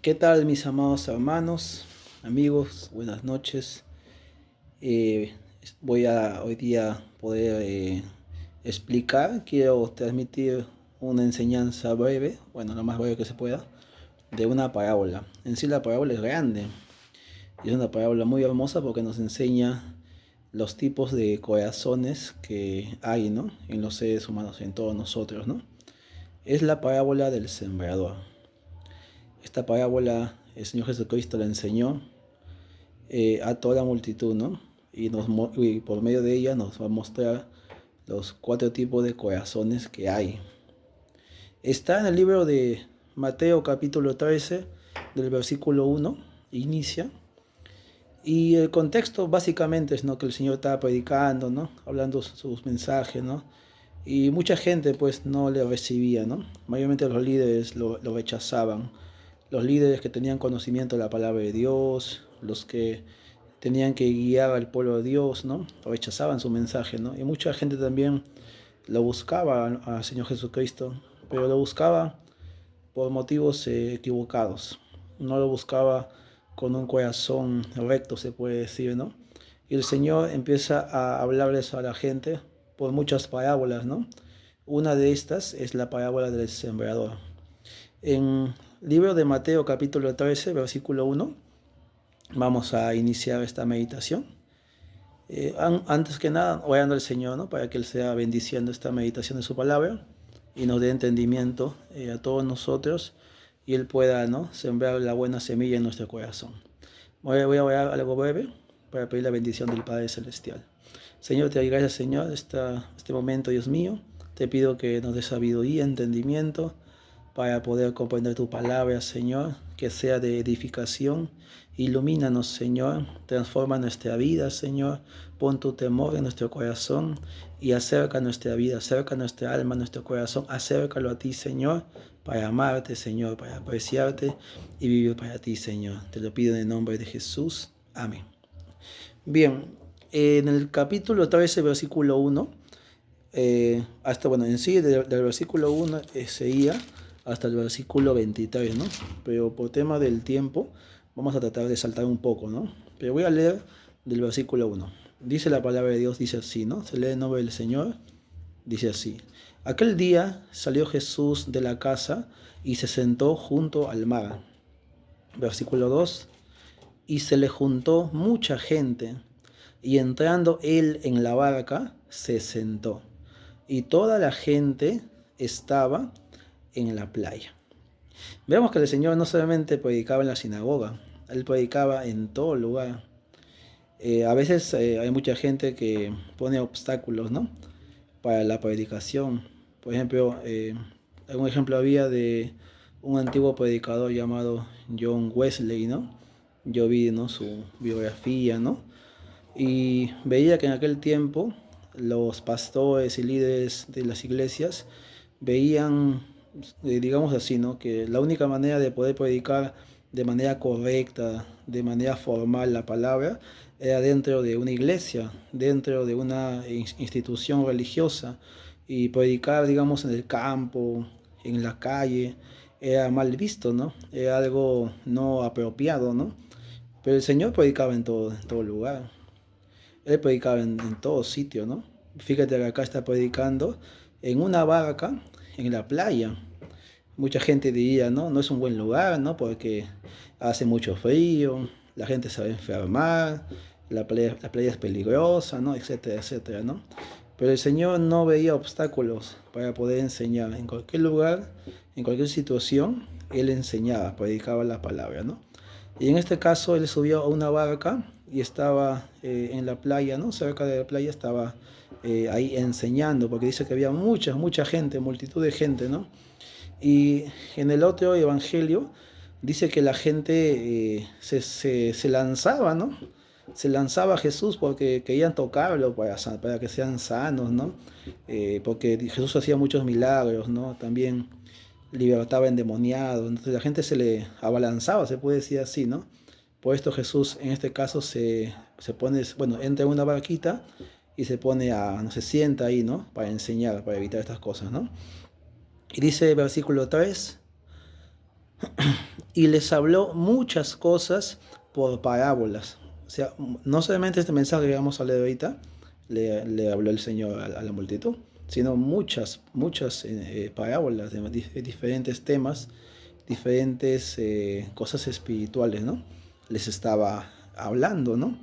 ¿Qué tal, mis amados hermanos, amigos? Buenas noches. Eh, Voy a hoy día poder quiero transmitir una enseñanza breve, bueno, lo más breve que se pueda, de una parábola. En sí la parábola es grande y es una parábola muy hermosa porque nos enseña los tipos de corazones que hay, ¿no? En los seres humanos, en todos nosotros, ¿no? Es la parábola del sembrador. Esta parábola el Señor Jesucristo la enseñó a toda la multitud, ¿no? Y por medio de ella nos va a mostrar los cuatro tipos de corazones que hay. Está en el libro de Mateo capítulo 13, del versículo 1, inicia. Y el contexto básicamente es, ¿no?, que el Señor estaba predicando, ¿no?, hablando sus mensajes, ¿no? Y mucha gente pues no le recibía, ¿no? Mayormente los líderes lo rechazaban. Los líderes que tenían conocimiento de la palabra de Dios, los que tenían que guiar al pueblo de Dios, ¿no?, rechazaban su mensaje, ¿no? Y mucha gente también lo buscaba al Señor Jesucristo, pero lo buscaba por motivos equivocados. No lo buscaba con un corazón recto, se puede decir, ¿no? Y el Señor empieza a hablarles a la gente por muchas parábolas, ¿no? Una de estas es la parábola del sembrador. En el libro de Mateo capítulo 13, versículo 1, vamos a iniciar esta meditación. Antes que nada, orando al Señor, ¿no?, para que Él sea bendiciendo esta meditación de su palabra y nos dé entendimiento a todos nosotros y Él pueda, ¿no?, sembrar la buena semilla en nuestro corazón. Voy a orar algo breve para pedir la bendición del Padre Celestial. Señor, te doy gracias, Señor, este momento, Dios mío. Te pido que nos dé sabiduría, entendimiento, para poder comprender tu palabra, Señor, que sea de edificación. Ilumínanos, Señor, transforma nuestra vida, Señor, pon tu temor en nuestro corazón y acerca nuestra vida, acerca nuestra alma, nuestro corazón, acércalo a ti, Señor, para amarte, Señor, para apreciarte y vivir para ti, Señor. Te lo pido en el nombre de Jesús. Amén. Bien, en el capítulo 13, versículo 1, en sí, del versículo 1 seguía hasta el versículo 23, ¿no? Pero por tema del tiempo vamos a tratar de saltar un poco, ¿no? Pero voy a leer del versículo 1. Dice la palabra de Dios, dice así, ¿no? Se lee el nombre del Señor, dice así. Aquel día salió Jesús de la casa y se sentó junto al mar. Versículo 2. Y se le juntó mucha gente, y entrando él en la barca, se sentó. Y toda la gente estaba en la playa. Vemos que el Señor no solamente predicaba en la sinagoga, Él predicaba en todo lugar. A veces hay mucha gente que pone obstáculos, ¿no?, para la predicación. Por ejemplo, un ejemplo había de un antiguo predicador llamado John Wesley, ¿no? Yo vi, ¿no?, su biografía, ¿no? Y veía que en aquel tiempo los pastores y líderes de las iglesias veían, digamos así, ¿no?, que la única manera de poder predicar de manera correcta, de manera formal la palabra, era dentro de una iglesia, dentro de una institución religiosa, y predicar, digamos, en el campo, en la calle, era mal visto, ¿no? Era algo no apropiado, ¿no? Pero el Señor predicaba en todo lugar. Él predicaba en todo sitio, ¿no? Fíjate que acá está predicando en una barca en la playa. Mucha gente diría, ¿no? No es un buen lugar, ¿no? Porque hace mucho frío, la gente se va a enfermar, la playa es peligrosa, ¿no? Etcétera, etcétera, ¿no? Pero el Señor no veía obstáculos para poder enseñar. En cualquier lugar, en cualquier situación, Él enseñaba, predicaba la palabra, ¿no? Y en este caso él subió a una barca y estaba en la playa, ¿no? Cerca de la playa estaba ahí enseñando, porque dice que había mucha gente, multitud de gente, ¿no? Y en el otro evangelio dice que la gente se lanzaba, ¿no? Se lanzaba a Jesús porque querían tocarlo para que sean sanos, ¿no? Porque Jesús hacía muchos milagros, ¿no? También libertaba endemoniados, entonces la gente se le abalanzaba, se puede decir así, ¿no? Por esto Jesús en este caso se pone, bueno, entra en una barquita y se pone no se sienta ahí, ¿no? Para enseñar, para evitar estas cosas, ¿no? Y dice el versículo 3, y les habló muchas cosas por parábolas. O sea, no solamente este mensaje que vamos a leer ahorita, le habló el Señor a la multitud, sino muchas parábolas de diferentes temas, diferentes cosas espirituales, ¿no? Les estaba hablando, ¿no?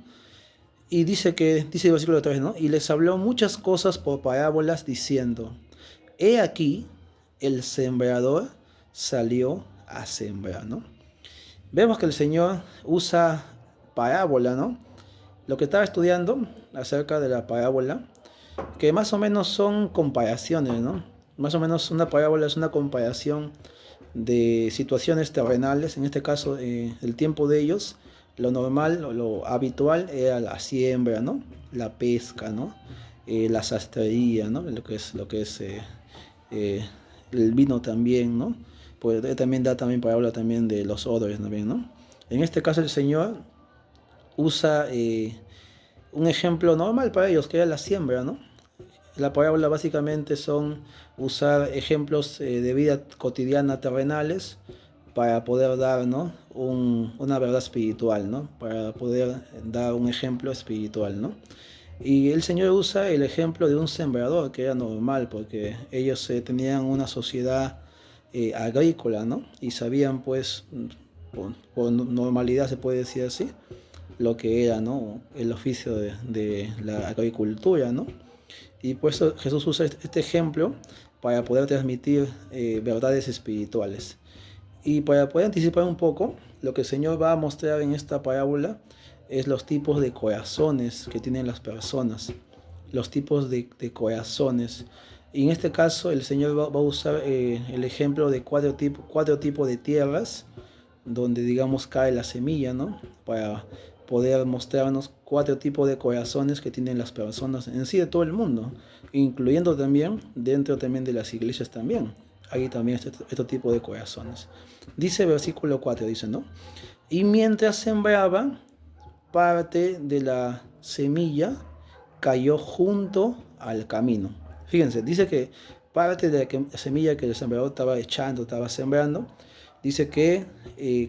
Y dice el versículo 3, ¿no? Y les habló muchas cosas por parábolas diciendo, he aquí, el sembrador salió a sembrar, ¿no? Vemos que el Señor usa parábola, ¿no? Lo que estaba estudiando acerca de la parábola, que más o menos son comparaciones, ¿no? Más o menos una parábola es una comparación de situaciones terrenales, en este caso, el tiempo de ellos, lo normal o lo habitual era la siembra, ¿no? La pesca, ¿no? La sastrería, ¿no? Eh, el vino también, ¿no? Pues también da también parábola también de los odres también, ¿no? En este caso el Señor usa un ejemplo normal para ellos, que era la siembra, ¿no? La parábola básicamente son usar ejemplos de vida cotidiana terrenales para poder dar, ¿no? Una verdad espiritual, ¿no? Para poder dar un ejemplo espiritual, ¿no? Y el Señor usa el ejemplo de un sembrador, que era normal, porque ellos tenían una sociedad agrícola, ¿no? Y sabían, pues, por normalidad se puede decir así, lo que era, ¿no? El oficio de la agricultura, ¿no? Y por eso Jesús usa este ejemplo para poder transmitir verdades espirituales. Y para poder anticipar un poco, lo que el Señor va a mostrar en esta parábola es los tipos de corazones que tienen las personas. Los tipos de corazones. Y en este caso el Señor va a usar el ejemplo de cuatro tipos de tierras donde digamos cae la semilla, ¿no? Para poder mostrarnos cuatro tipos de corazones que tienen las personas en sí de todo el mundo, incluyendo también dentro también de las iglesias también. Hay también este tipo de corazones. Dice versículo 4, dice, ¿no? Y mientras sembraba, parte de la semilla cayó junto al camino. Fíjense, dice que parte de la semilla que el sembrador estaba echando, estaba sembrando, dice que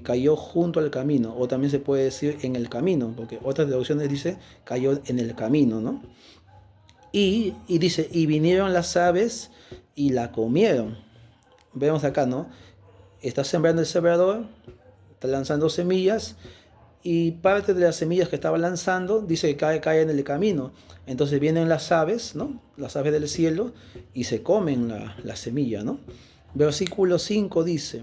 cayó junto al camino, o también se puede decir en el camino, porque otras traducciones dice cayó en el camino, ¿no? Y dice, y vinieron las aves y la comieron. Vemos acá, ¿no? Está sembrando el sembrador, está lanzando semillas, y parte de las semillas que estaba lanzando dice que cae en el camino. Entonces vienen las aves, ¿no? Las aves del cielo, y se comen la semilla, ¿no? Versículo 5 dice,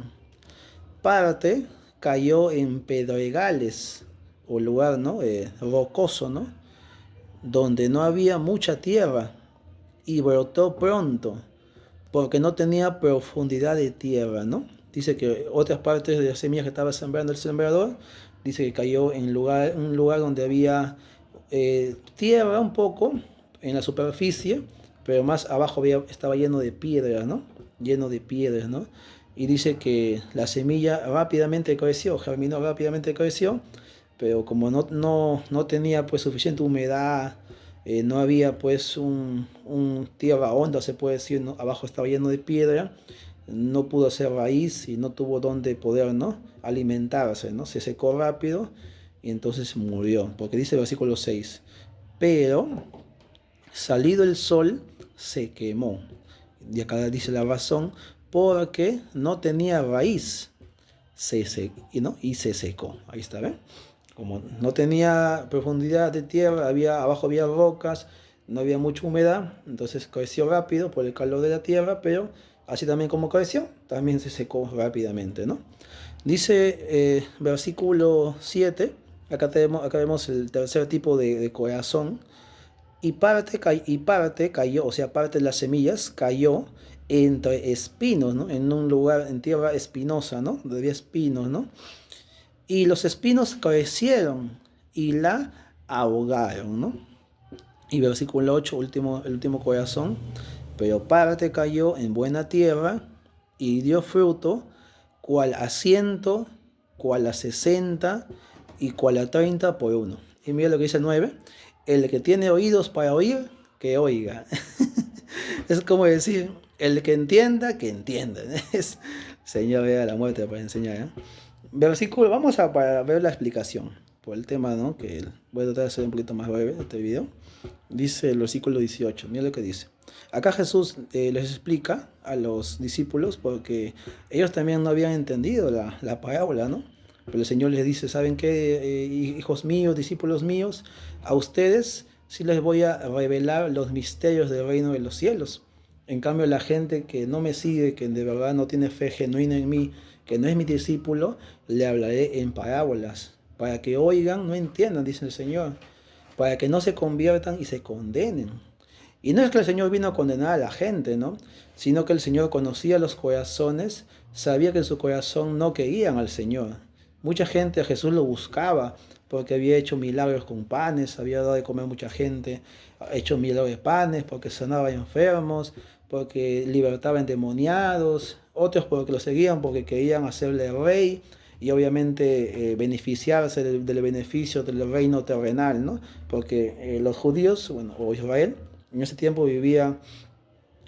parte cayó en pedregales, o lugar, ¿no? Rocoso, ¿no? Donde no había mucha tierra, y brotó pronto, porque no tenía profundidad de tierra, ¿no? Dice que otras partes de las semillas que estaba sembrando el sembrador, dice que cayó en un lugar donde había tierra un poco en la superficie, pero más abajo estaba lleno de piedras, ¿no? Lleno de piedras, ¿no? Y dice que la semilla rápidamente creció, germinó rápidamente creció, pero como no tenía pues suficiente humedad, no había pues un tierra honda, se puede decir, ¿no? Abajo estaba lleno de piedra, no pudo hacer raíz y no tuvo donde poder, ¿no? Alimentarse, ¿no? Se secó rápido y entonces murió, porque dice el versículo 6, pero salido el sol se quemó. Y acá dice la razón, porque no tenía raíz y se secó. Ahí está, ¿ven? Como no tenía profundidad de tierra, abajo había rocas, no había mucha humedad, entonces creció rápido por el calor de la tierra, pero así también como creció, también se secó rápidamente, ¿no? Dice versículo 7, acá vemos el tercer tipo de corazón, y parte cayó, o sea, parte de las semillas cayó entre espinos, ¿no? En un lugar, en tierra espinosa, ¿no? Donde había espinos, ¿no? Y los espinos crecieron y la ahogaron, ¿no? Y versículo 8, el último corazón, pero parte cayó en buena tierra y dio fruto, cual a 100, cual a 60 y cual a 30 por uno. Y mira lo que dice el 9, el que tiene oídos para oír, que oiga. Es como decir, el que entienda, que entienda. Señor vea la muerte para enseñar. Versículo, vamos a para ver la explicación por el tema, ¿no? Que voy a tratar de hacer un poquito más breve este video. Dice el versículo 18, mira lo que dice. Acá Jesús les explica a los discípulos porque ellos también no habían entendido la parábola, ¿no? Pero el Señor les dice, ¿saben qué, hijos míos, discípulos míos? A ustedes sí les voy a revelar los misterios del reino de los cielos. En cambio, la gente que no me sigue, que de verdad no tiene fe genuina en mí, que no es mi discípulo, le hablaré en parábolas, para que oigan, no entiendan, dice el Señor, para que no se conviertan y se condenen. Y no es que el Señor vino a condenar a la gente, ¿no? Sino que el Señor conocía los corazones, sabía que en su corazón no querían al Señor. Mucha gente a Jesús lo buscaba porque había hecho milagros con panes, había dado de comer a mucha gente, hecho milagros de panes porque sanaba enfermos, porque libertaba endemoniados, otros porque lo seguían porque querían hacerle rey y obviamente beneficiarse del beneficio del reino terrenal, ¿no? Porque los judíos, bueno, o Israel, en ese tiempo vivía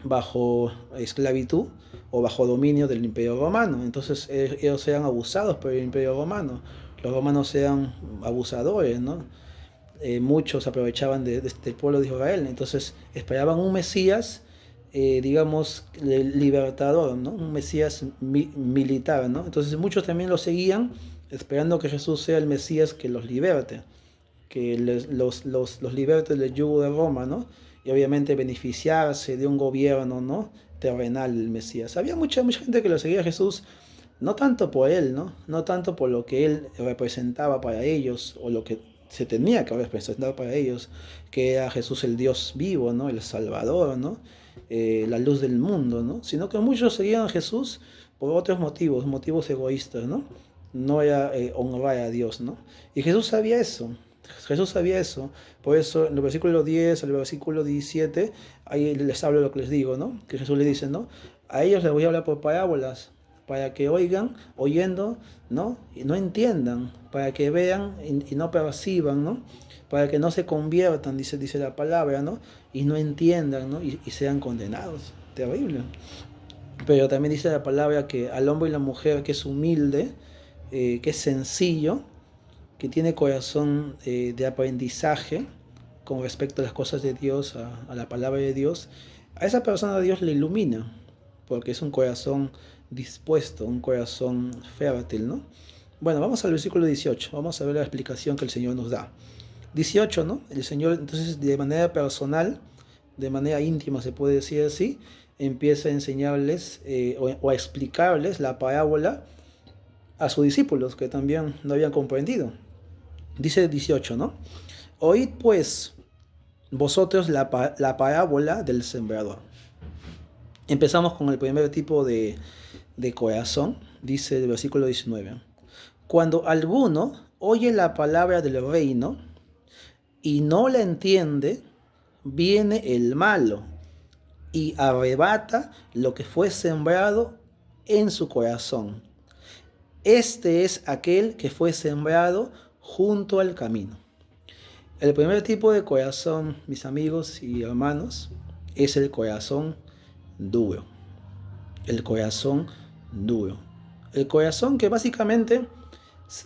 bajo esclavitud o bajo dominio del Imperio Romano. Entonces ellos eran abusados por el Imperio Romano. Los romanos eran abusadores, ¿no? Muchos aprovechaban del pueblo de Israel. Entonces esperaban un Mesías, digamos, libertador, ¿no? Un Mesías militar, ¿no? Entonces muchos también lo seguían esperando que Jesús sea el Mesías que los liberte, que los liberte del yugo de Roma, ¿no? Y obviamente beneficiarse de un gobierno, ¿no? Terrenal del Mesías. Había mucha gente que lo seguía a Jesús, no tanto por él, ¿no? No tanto por lo que él representaba para ellos, o lo que se tenía que representar para ellos, que era Jesús el Dios vivo, ¿no? El Salvador, ¿no? La luz del mundo, ¿no? Sino que muchos seguían a Jesús por otros motivos, motivos egoístas, ¿no? No era honrar a Dios, ¿no? Y Jesús sabía eso. Jesús sabía eso, por eso en el versículo 10 al versículo 17, ahí les hablo lo que les digo, ¿no? Que Jesús le dice, ¿no? A ellos les voy a hablar por parábolas, para que oigan, oyendo, ¿no? Y no entiendan, para que vean y no perciban, ¿no? Para que no se conviertan, dice la palabra, ¿no? Y no entiendan, ¿no? Y sean condenados. Terrible. Pero también dice la palabra que al hombre y la mujer que es humilde, que es sencillo, que tiene corazón de aprendizaje con respecto a las cosas de Dios, a la palabra de Dios, a esa persona Dios le ilumina, porque es un corazón dispuesto, un corazón fértil, ¿no? Bueno, vamos al versículo 18, vamos a ver la explicación que el Señor nos da. 18, ¿no? El Señor entonces de manera personal, de manera íntima se puede decir así, empieza a enseñarles o a explicarles la parábola a sus discípulos que también no habían comprendido. Dice 18, ¿no? Oíd pues vosotros la parábola del sembrador. Empezamos con el primer tipo de corazón, dice el versículo 19. Cuando alguno oye la palabra del reino y no la entiende, viene el malo y arrebata lo que fue sembrado en su corazón. Este es aquel que fue sembrado junto al camino. El primer tipo de corazón, mis amigos y hermanos, es el corazón duro. El corazón duro. El corazón que básicamente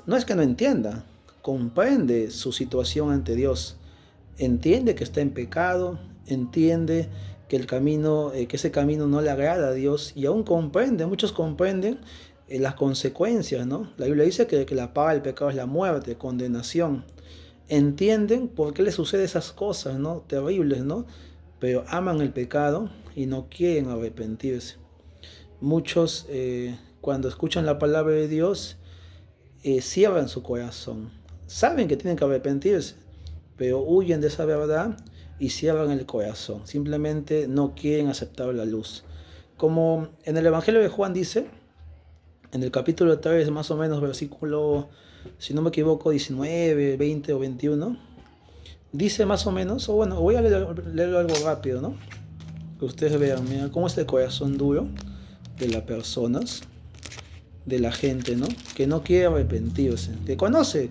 no es que no entienda, comprende su situación ante Dios, entiende que está en pecado, entiende que el camino, que ese camino no le agrada a Dios y aún comprende, muchos comprenden las consecuencias, ¿no? La Biblia dice que la paga del pecado es la muerte, condenación. Entienden por qué les sucede esas cosas, ¿no? Terribles, ¿no? Pero aman el pecado y no quieren arrepentirse. Muchos cuando escuchan la palabra de Dios cierran su corazón. Saben que tienen que arrepentirse, pero huyen de esa verdad y cierran el corazón. Simplemente no quieren aceptar la luz. Como en el Evangelio de Juan dice, en el capítulo 3, más o menos, versículo, si no me equivoco, 19, 20 o 21, dice más o menos, o bueno, voy a leerlo algo rápido, ¿no? Que ustedes vean, mira, cómo es el corazón duro de las personas, de la gente, ¿no? Que no quiere arrepentirse, que conoce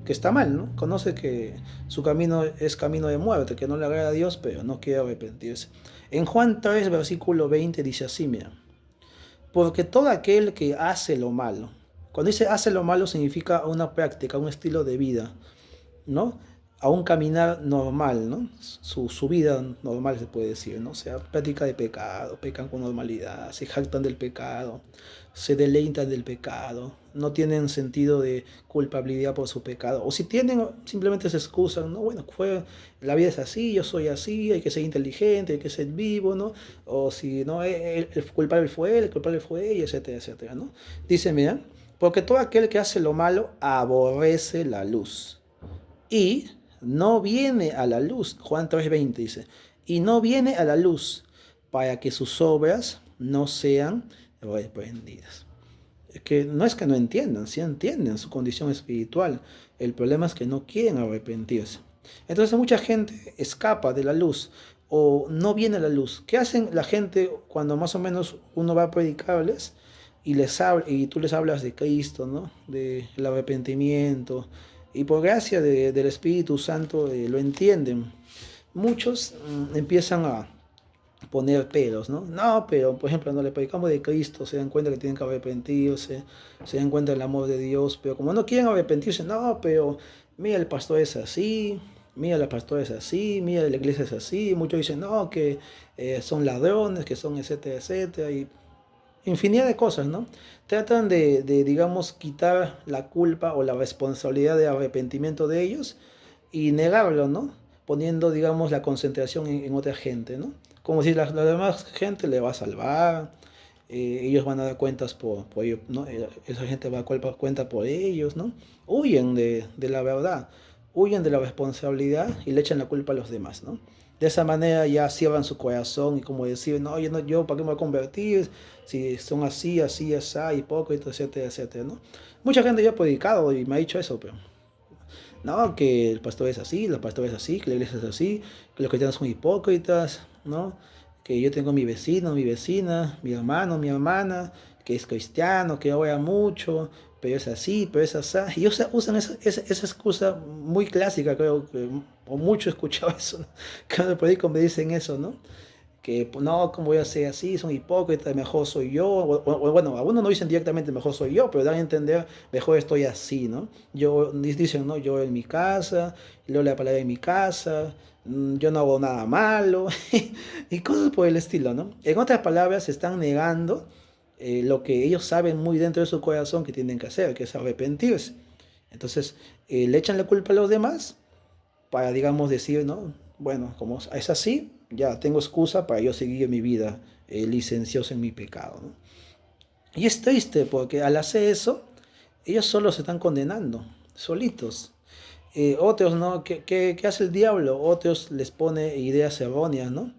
que está mal, ¿no? Conoce que su camino es camino de muerte, que no le agrada a Dios, pero no quiere arrepentirse. En Juan 3, versículo 20, dice así, mira. Porque todo aquel que hace lo malo, cuando dice hace lo malo significa una práctica, un estilo de vida, ¿no? A un caminar normal, ¿no? Su vida normal se puede decir, ¿no? O sea, práctica de pecado, pecan con normalidad, se jactan del pecado, se deleitan del pecado, no tienen sentido de culpabilidad por su pecado, o si tienen, simplemente se excusan, ¿no? Bueno, la vida es así, yo soy así, hay que ser inteligente, hay que ser vivo, ¿no? O si no, el culpable fue él, el culpable fue ella, etcétera, etcétera, ¿no? Dice, mira, porque todo aquel que hace lo malo aborrece la luz y no viene a la luz. Juan 3:20 dice, y no viene a la luz para que sus obras no sean reprendidas. Es que no entiendan, sí entienden su condición espiritual. El problema es que no quieren arrepentirse. Entonces mucha gente escapa de la luz o no viene a la luz. ¿Qué hacen la gente cuando más o menos uno va a predicarles y tú les hablas de Cristo, ¿no? Del arrepentimiento, y por gracia del Espíritu Santo lo entienden? Muchos empiezan a poner pelos, ¿no? No, pero por ejemplo, no le predicamos de Cristo, se dan cuenta que tienen que arrepentirse, se dan cuenta del amor de Dios, pero como no quieren arrepentirse, no, pero mira, el pastor es así, mira, la pastora es así, mira, la iglesia es así. Muchos dicen, no, que son ladrones, que son etcétera, etcétera, y infinidad de cosas, ¿no? Tratan digamos, quitar la culpa o la responsabilidad de arrepentimiento de ellos y negarlo, ¿no? Poniendo, digamos, la concentración en otra gente, ¿no? Como si la demás gente le va a salvar, ellos van a dar cuentas por ellos, ¿no? Esa gente va a dar cuenta por ellos, ¿no? Huyen de la verdad, huyen de la responsabilidad y le echan la culpa a los demás, ¿no? De esa manera ya cierran su corazón y como decir, no, yo ¿para qué me voy a convertir? Si son así, así, así, hipócritas, etcétera, etcétera, ¿no? Mucha gente ya ha predicado y me ha dicho eso, pero no, que el pastor es así, la pastora es así, que la iglesia es así, que los cristianos son hipócritas, ¿no? Que yo tengo mi vecino, mi vecina, mi hermano, mi hermana, que es cristiano, que ora mucho, pero es así, pero es así. Y usan esa excusa muy clásica, creo que, o mucho he escuchado eso, ¿no? Cada periódico me dicen eso, ¿no? Que pues, no, ¿cómo voy a ser así? Son hipócritas, mejor soy yo. Bueno, algunos no dicen directamente mejor soy yo, pero dan a entender mejor estoy así, ¿no? Dicen, no, yo en mi casa, leo la palabra en mi casa, yo no hago nada malo, y cosas por el estilo, ¿no? En otras palabras, se están negando lo que ellos saben muy dentro de su corazón que tienen que hacer, que es arrepentirse. Entonces, le echan la culpa a los demás para, digamos, decir, ¿no? Bueno, como es así, ya tengo excusa para yo seguir mi vida licencioso en mi pecado, ¿no? Y es triste porque al hacer eso, ellos solo se están condenando, solitos. Otros, ¿no? ¿Qué hace el diablo? Otros les pone ideas erróneas, ¿no?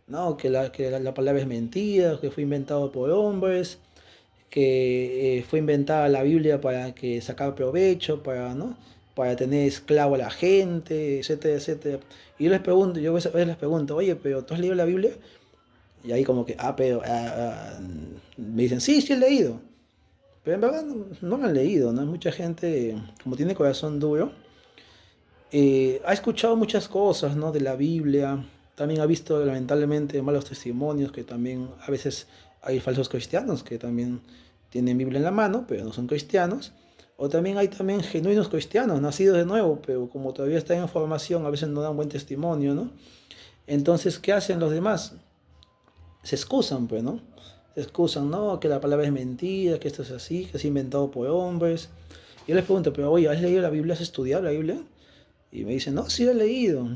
No, que la palabra es mentira, que fue inventado por hombres, que fue inventada la Biblia para que sacar provecho, ¿no? Para tener esclavo a la gente, etcétera, etcétera. Y yo a veces les pregunto, oye, pero ¿tú has leído la Biblia? Y ahí como que, me dicen, sí, sí he leído. Pero en verdad no lo han leído, ¿no? Mucha gente, como tiene corazón duro, ha escuchado muchas cosas, ¿no? De la Biblia, también ha visto lamentablemente malos testimonios, que también a veces hay falsos cristianos que también tienen Biblia en la mano, pero no son cristianos. O también hay también genuinos cristianos, nacidos de nuevo, pero como todavía están en formación, a veces no dan buen testimonio, ¿no? Entonces, ¿qué hacen los demás? Se excusan, pues, ¿no? Se excusan, no, que la palabra es mentira, que esto es así, que es inventado por hombres. Yo les pregunto, pero oye, ¿has leído la Biblia? ¿Has estudiado la Biblia? Y me dicen, no, sí lo he leído.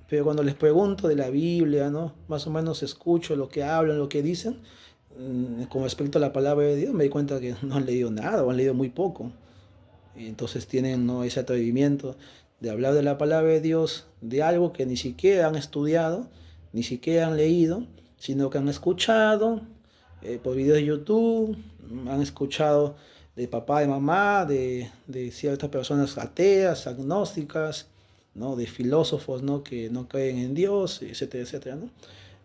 Pero cuando les pregunto de la Biblia, ¿no? Más o menos escucho lo que hablan, lo que dicen, con respecto a la palabra de Dios, me di cuenta que no han leído nada o han leído muy poco. Y entonces tienen, ¿no?, ese atrevimiento de hablar de la palabra de Dios, de algo que ni siquiera han estudiado, ni siquiera han leído, sino que han escuchado por videos de YouTube, han escuchado de papá y mamá, de ciertas personas ateas, agnósticas, ¿no? De filósofos, ¿no?, que no creen en Dios, etcétera, etcétera, ¿no?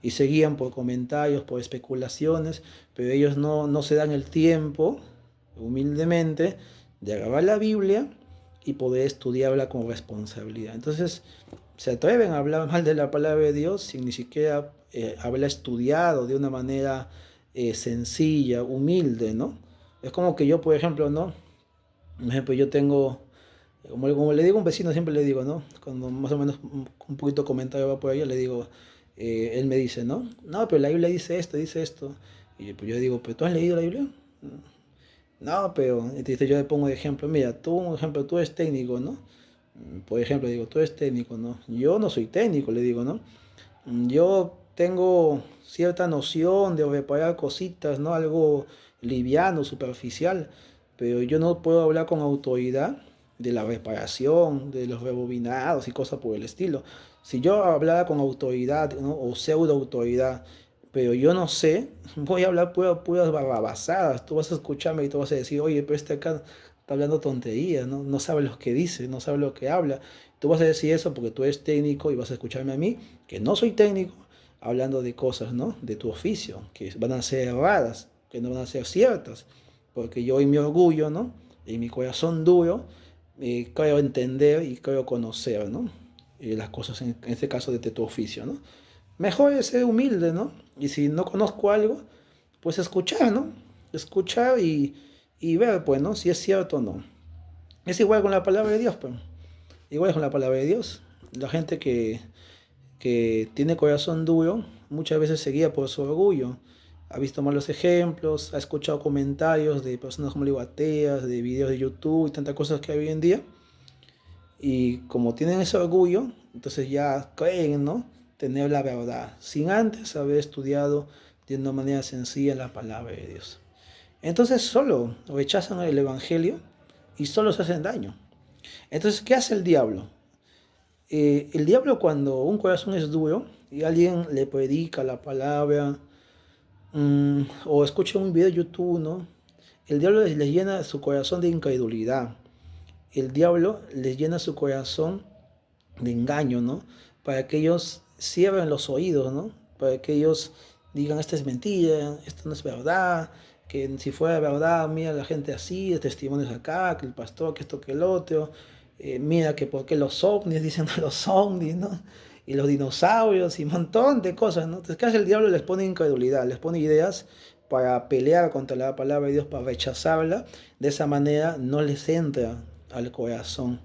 Y seguían por comentarios, por especulaciones, pero ellos no se dan el tiempo, humildemente, de agarrar la Biblia y poder estudiarla con responsabilidad. Entonces, se atreven a hablar mal de la palabra de Dios sin ni siquiera haberla estudiado de una manera sencilla, humilde, ¿no? Es como que yo, por ejemplo, ¿no? Por ejemplo, yo tengo, como le digo a un vecino, siempre le digo, ¿no? Cuando más o menos un poquito comentario va por ahí, le digo, él me dice, ¿no? No, pero la Biblia dice esto, dice esto. Y pues yo digo, ¿pero tú has leído la Biblia? No, pero entonces yo le pongo de ejemplo, mira, tú, un ejemplo, tú eres técnico, ¿no? Por ejemplo, digo, tú eres técnico, ¿no? Yo no soy técnico, le digo, ¿no? Yo tengo cierta noción de reparar cositas, ¿no? Algo liviano, superficial, pero yo no puedo hablar con autoridad de la reparación, de los rebobinados y cosas por el estilo. Si yo hablara con autoridad, ¿no? O pseudo autoridad, pero yo no sé, voy a hablar puras barrabasadas. Tú vas a escucharme y tú vas a decir, oye, pero este acá está hablando tonterías, ¿no? No sabe lo que dice, no sabe lo que habla. Tú vas a decir eso porque tú eres técnico y vas a escucharme a mí, que no soy técnico, hablando de cosas, ¿no? De tu oficio, que van a ser erradas, que no van a ser ciertas, porque yo en mi orgullo, ¿no? En mi corazón duro, creo entender y creo conocer, ¿no? Las cosas, en este caso, de tu oficio, ¿no? Mejor es ser humilde, ¿no? Y si no conozco algo, pues escuchar, ¿no? Escuchar y ver, pues, ¿no? Si es cierto o no. Es igual con la palabra de Dios, pues. Igual con la palabra de Dios. La gente que tiene corazón duro muchas veces se guía por su orgullo. Ha visto malos ejemplos, ha escuchado comentarios de personas como digo, ateas, de videos de YouTube y tantas cosas que hay hoy en día. Y como tienen ese orgullo, entonces ya creen, ¿no? Tener la verdad, sin antes haber estudiado de una manera sencilla la palabra de Dios. Entonces solo rechazan el Evangelio y solo se hacen daño. Entonces, ¿qué hace el diablo? El diablo, cuando un corazón es duro y alguien le predica la palabra, o escucha un video de YouTube, ¿no? El diablo les llena su corazón de incredulidad. El diablo les llena su corazón de engaño, ¿no? Para que ellos cierren los oídos, ¿no? Para que ellos digan, esta es mentira, esto no es verdad, que si fuera verdad, mira la gente así, de testimonios acá, que el pastor, que esto, que el otro, mira que por qué los ovnis, dicen los ovnis, ¿no? Y los dinosaurios y un montón de cosas, ¿no? Entonces, ¿qué hace el diablo? Les pone incredulidad, les pone ideas para pelear contra la palabra de Dios, para rechazarla. De esa manera no les entra al corazón.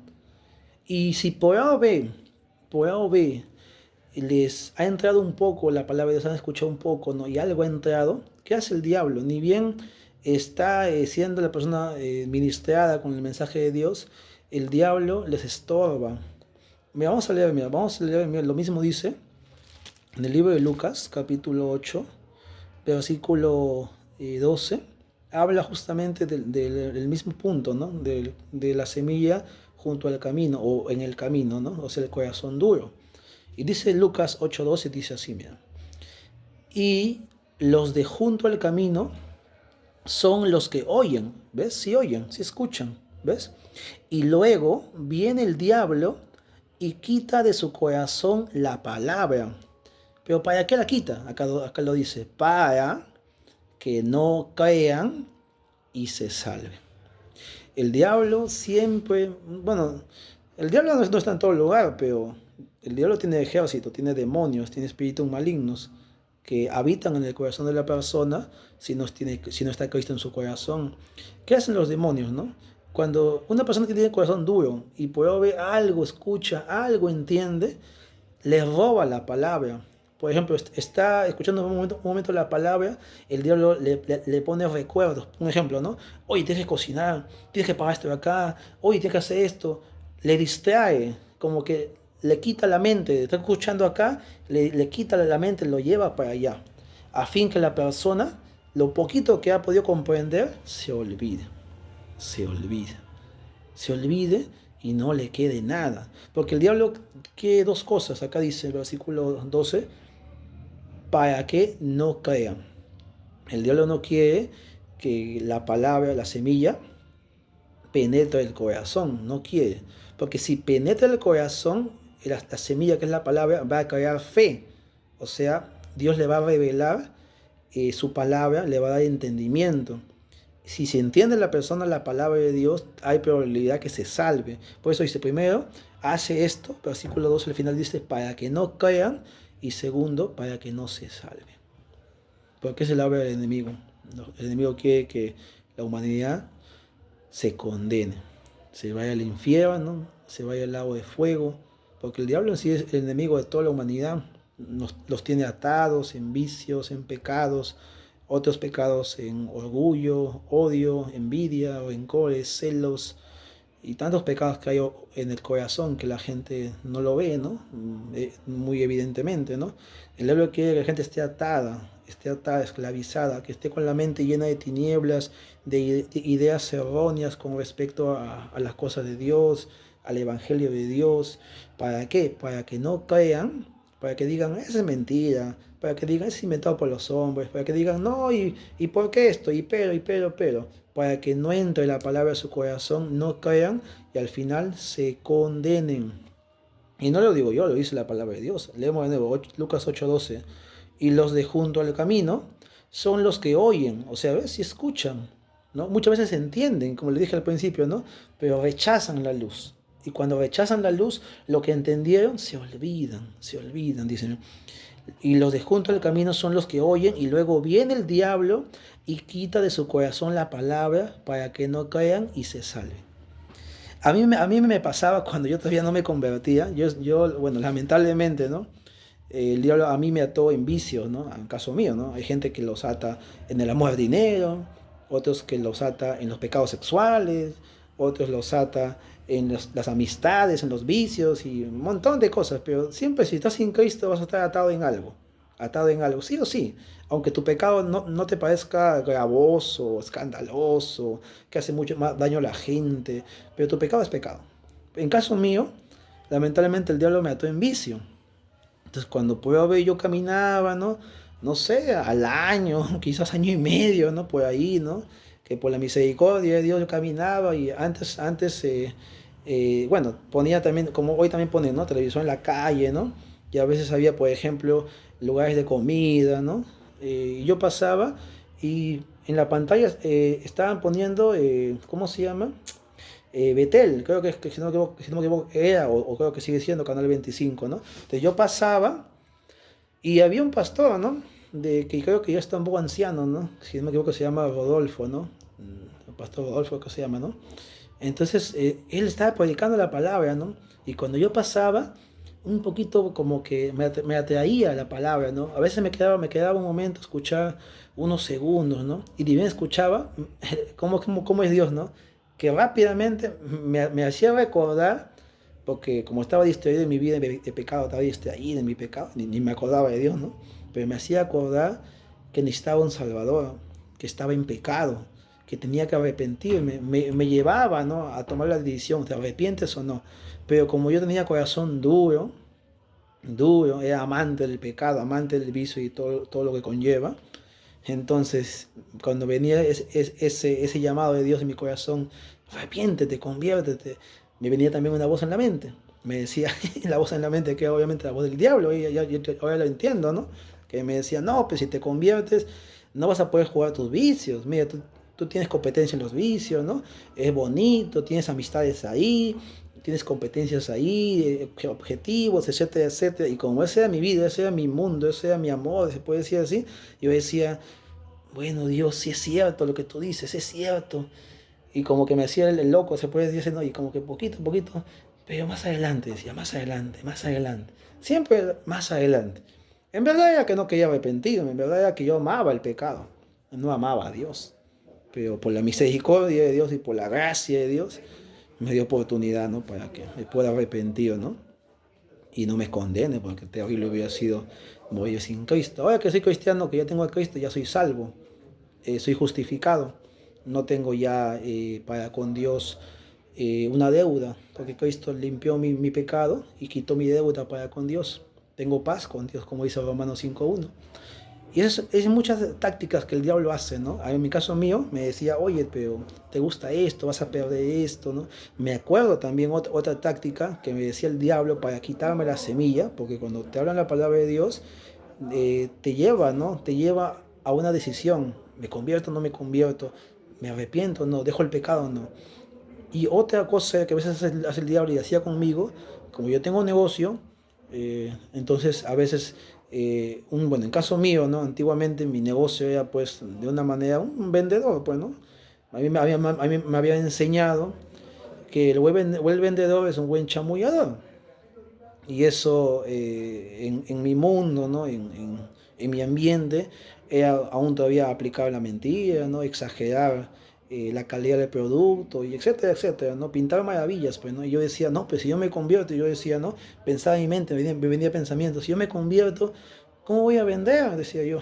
Y si por A o B, les ha entrado un poco la palabra de Dios, han escuchado un poco, ¿no? Y algo ha entrado, ¿qué hace el diablo? Ni bien está siendo la persona ministrada con el mensaje de Dios, el diablo les estorba. Mira, vamos a leer, mira, lo mismo dice en el libro de Lucas, capítulo 8, versículo 12, habla justamente del mismo punto, ¿no? De la semilla junto al camino o en el camino, ¿no? O sea, el corazón duro. Y dice Lucas 8:12, dice así, mira. Y los de junto al camino son los que oyen, ¿ves? Sí oyen, sí escuchan, ¿ves? Y luego viene el diablo y quita de su corazón la palabra. Pero ¿para qué la quita? Acá lo dice, para que no crean y se salven. El diablo siempre, bueno, el diablo no está en todo lugar, pero el diablo tiene ejército, tiene demonios, tiene espíritus malignos que habitan en el corazón de la persona si no está Cristo en su corazón. ¿Qué hacen los demonios, no? Cuando una persona que tiene el corazón duro y por ver algo, escucha algo, entiende, le roba la palabra. Por ejemplo, está escuchando un momento la palabra, el diablo le pone recuerdos. Un ejemplo, ¿no? Oye, tienes que cocinar, tienes que pagar esto de acá, oye, tienes que hacer esto. Le distrae, como que le quita la mente. Está escuchando acá, le quita la mente, lo lleva para allá. A fin que la persona, lo poquito que ha podido comprender, se olvide. Se olvide. Se olvide y no le quede nada. Porque el diablo quiere dos cosas. Acá dice el versículo 12, para que no crean. El diablo no quiere que la palabra, la semilla, penetre el corazón. No quiere. Porque si penetra el corazón, la semilla que es la palabra va a crear fe. O sea, Dios le va a revelar su palabra, le va a dar entendimiento. Si se entiende la persona la palabra de Dios, hay probabilidad que se salve. Por eso dice, primero, hace esto, versículo 2 al final dice, para que no crean, y segundo, para que no se salve. porque es la obra del enemigo. ¿No? El enemigo quiere que la humanidad se condene, se vaya al infierno, ¿no? Se vaya al lago de fuego, porque el diablo en sí es el enemigo de toda la humanidad, los tiene atados en vicios, en pecados, otros pecados en orgullo, odio, envidia, rencores, celos y tantos pecados que hay en el corazón que la gente no lo ve, ¿no? Muy evidentemente, ¿no? El diablo quiere que la gente esté atada, esclavizada, que esté con la mente llena de tinieblas, de ideas erróneas con respecto a las cosas de Dios, al Evangelio de Dios. ¿Para qué? Para que no crean, para que digan, esa es mentira, para que digan, es inventado por los hombres, para que digan, no, y ¿por qué esto? Pero, para que no entre la palabra a su corazón, no crean y al final se condenen. Y no lo digo yo, lo dice la palabra de Dios. Leemos de nuevo Lucas 8:12. Y los de junto al camino son los que oyen, o sea, a ver si escuchan, ¿no? Muchas veces entienden, como le dije al principio, ¿no? Pero rechazan la luz. Y cuando rechazan la luz, lo que entendieron se olvidan, dicen. Y los de junto al camino son los que oyen y luego viene el diablo y quita de su corazón la palabra para que no crean y se salven. A mí me pasaba cuando yo todavía no me convertía, bueno, lamentablemente, ¿no? El diablo a mí me ató en vicios, ¿no? En caso mío, ¿no? Hay gente que los ata en el amor al dinero, otros que los ata en los pecados sexuales, otros los ata en las amistades, en los vicios y un montón de cosas. Pero siempre si estás sin Cristo vas a estar atado en algo, sí o sí. Aunque tu pecado no te parezca gravoso, escandaloso, que hace mucho más daño a la gente, pero tu pecado es pecado. En caso mío, lamentablemente el diablo me ató en vicio. Entonces cuando puedo ver yo caminaba, ¿no? No sé, al año, quizás año y medio, ¿no? Por ahí, ¿no? Que por la misericordia de Dios yo caminaba y bueno, ponía también, como hoy también ponen, ¿no? Televisión en la calle, ¿no? Y a veces había, por ejemplo, lugares de comida, ¿no? Y yo pasaba y en la pantalla estaban poniendo, ¿cómo se llama? Betel, creo que si no me equivoco era, o creo que sigue siendo Canal 25, ¿no? Entonces yo pasaba y había un pastor, ¿no? Que creo que ya está un poco anciano, ¿no? Si no me equivoco se llama Rodolfo, ¿no? El pastor Rodolfo que se llama, ¿no? Entonces él estaba predicando la palabra, ¿no? Y cuando yo pasaba, un poquito como que me atraía la palabra, ¿no? A veces me quedaba un momento escuchar unos segundos, ¿no? Y ni bien escuchaba, ¿cómo es Dios, ¿no? Que rápidamente me hacía recordar, porque como estaba distraído en mi vida de pecado, estaba distraído en mi pecado, ni me acordaba de Dios, ¿no? Pero me hacía acordar que necesitaba un Salvador, que estaba en pecado, que tenía que arrepentirme, me llevaba, ¿no? A tomar la decisión, ¿te arrepientes o no? Pero como yo tenía corazón duro, era amante del pecado, amante del vicio y todo lo que conlleva, entonces cuando venía ese llamado de Dios en mi corazón, arrepiéntete, conviértete, me venía también una voz en la mente. Me decía, la voz en la mente, que obviamente la voz del diablo, y ahora lo entiendo, ¿no? Que me decía, no, pues si te conviertes, no vas a poder jugar tus vicios. Mira, tú tienes competencia en los vicios, ¿no? Es bonito, tienes amistades ahí, tienes competencias ahí, objetivos, etcétera, etcétera. Y como esa era mi vida, ese era mi mundo, ese era mi amor, se puede decir así, yo decía, bueno, Dios, sí es cierto lo que tú dices, es cierto. Y como que me hacía el loco, se puede decir, ¿no? Y como que poquito a poquito, pero más adelante, decía, más adelante, más adelante. Siempre más adelante. En verdad era que no quería arrepentirme, en verdad era que yo amaba el pecado, no amaba a Dios. Pero por la misericordia de Dios y por la gracia de Dios, me dio oportunidad, ¿no? Para que me pueda arrepentir, ¿no? Y no me condene, porque terrible hubiera sido morir sin Cristo. Ahora que soy cristiano, que ya tengo a Cristo, ya soy salvo, soy justificado. No tengo ya para con Dios una deuda, porque Cristo limpió mi pecado y quitó mi deuda para con Dios. Tengo paz con Dios, como dice Romanos 5:1. Y es muchas tácticas que el diablo hace, ¿no? En mi caso mío, me decía, oye, pero te gusta esto, vas a perder esto, ¿no? Me acuerdo también otra táctica que me decía el diablo para quitarme la semilla, porque cuando te hablan la palabra de Dios, te lleva, ¿no? Te lleva a una decisión. ¿Me convierto o no me convierto? ¿Me arrepiento o no? ¿Dejo el pecado o no? Y otra cosa que a veces hace el diablo y hacía conmigo, como yo tengo un negocio, entonces a veces en caso mío, ¿no? Antiguamente mi negocio era pues de una manera un vendedor, pues, ¿no? A mí me había enseñado que buen vendedor es un buen chamullador. Y eso en mi mundo, ¿no? En mi ambiente, era aún todavía aplicable la mentira, ¿no? Exagerar la calidad del producto, y etcétera, etcétera, ¿no? Pintar maravillas, pues, ¿no? Y yo decía, no, pues si yo me convierto, yo decía, ¿no? Pensaba en mi mente, me venía pensamiento, si yo me convierto, ¿cómo voy a vender? Decía yo.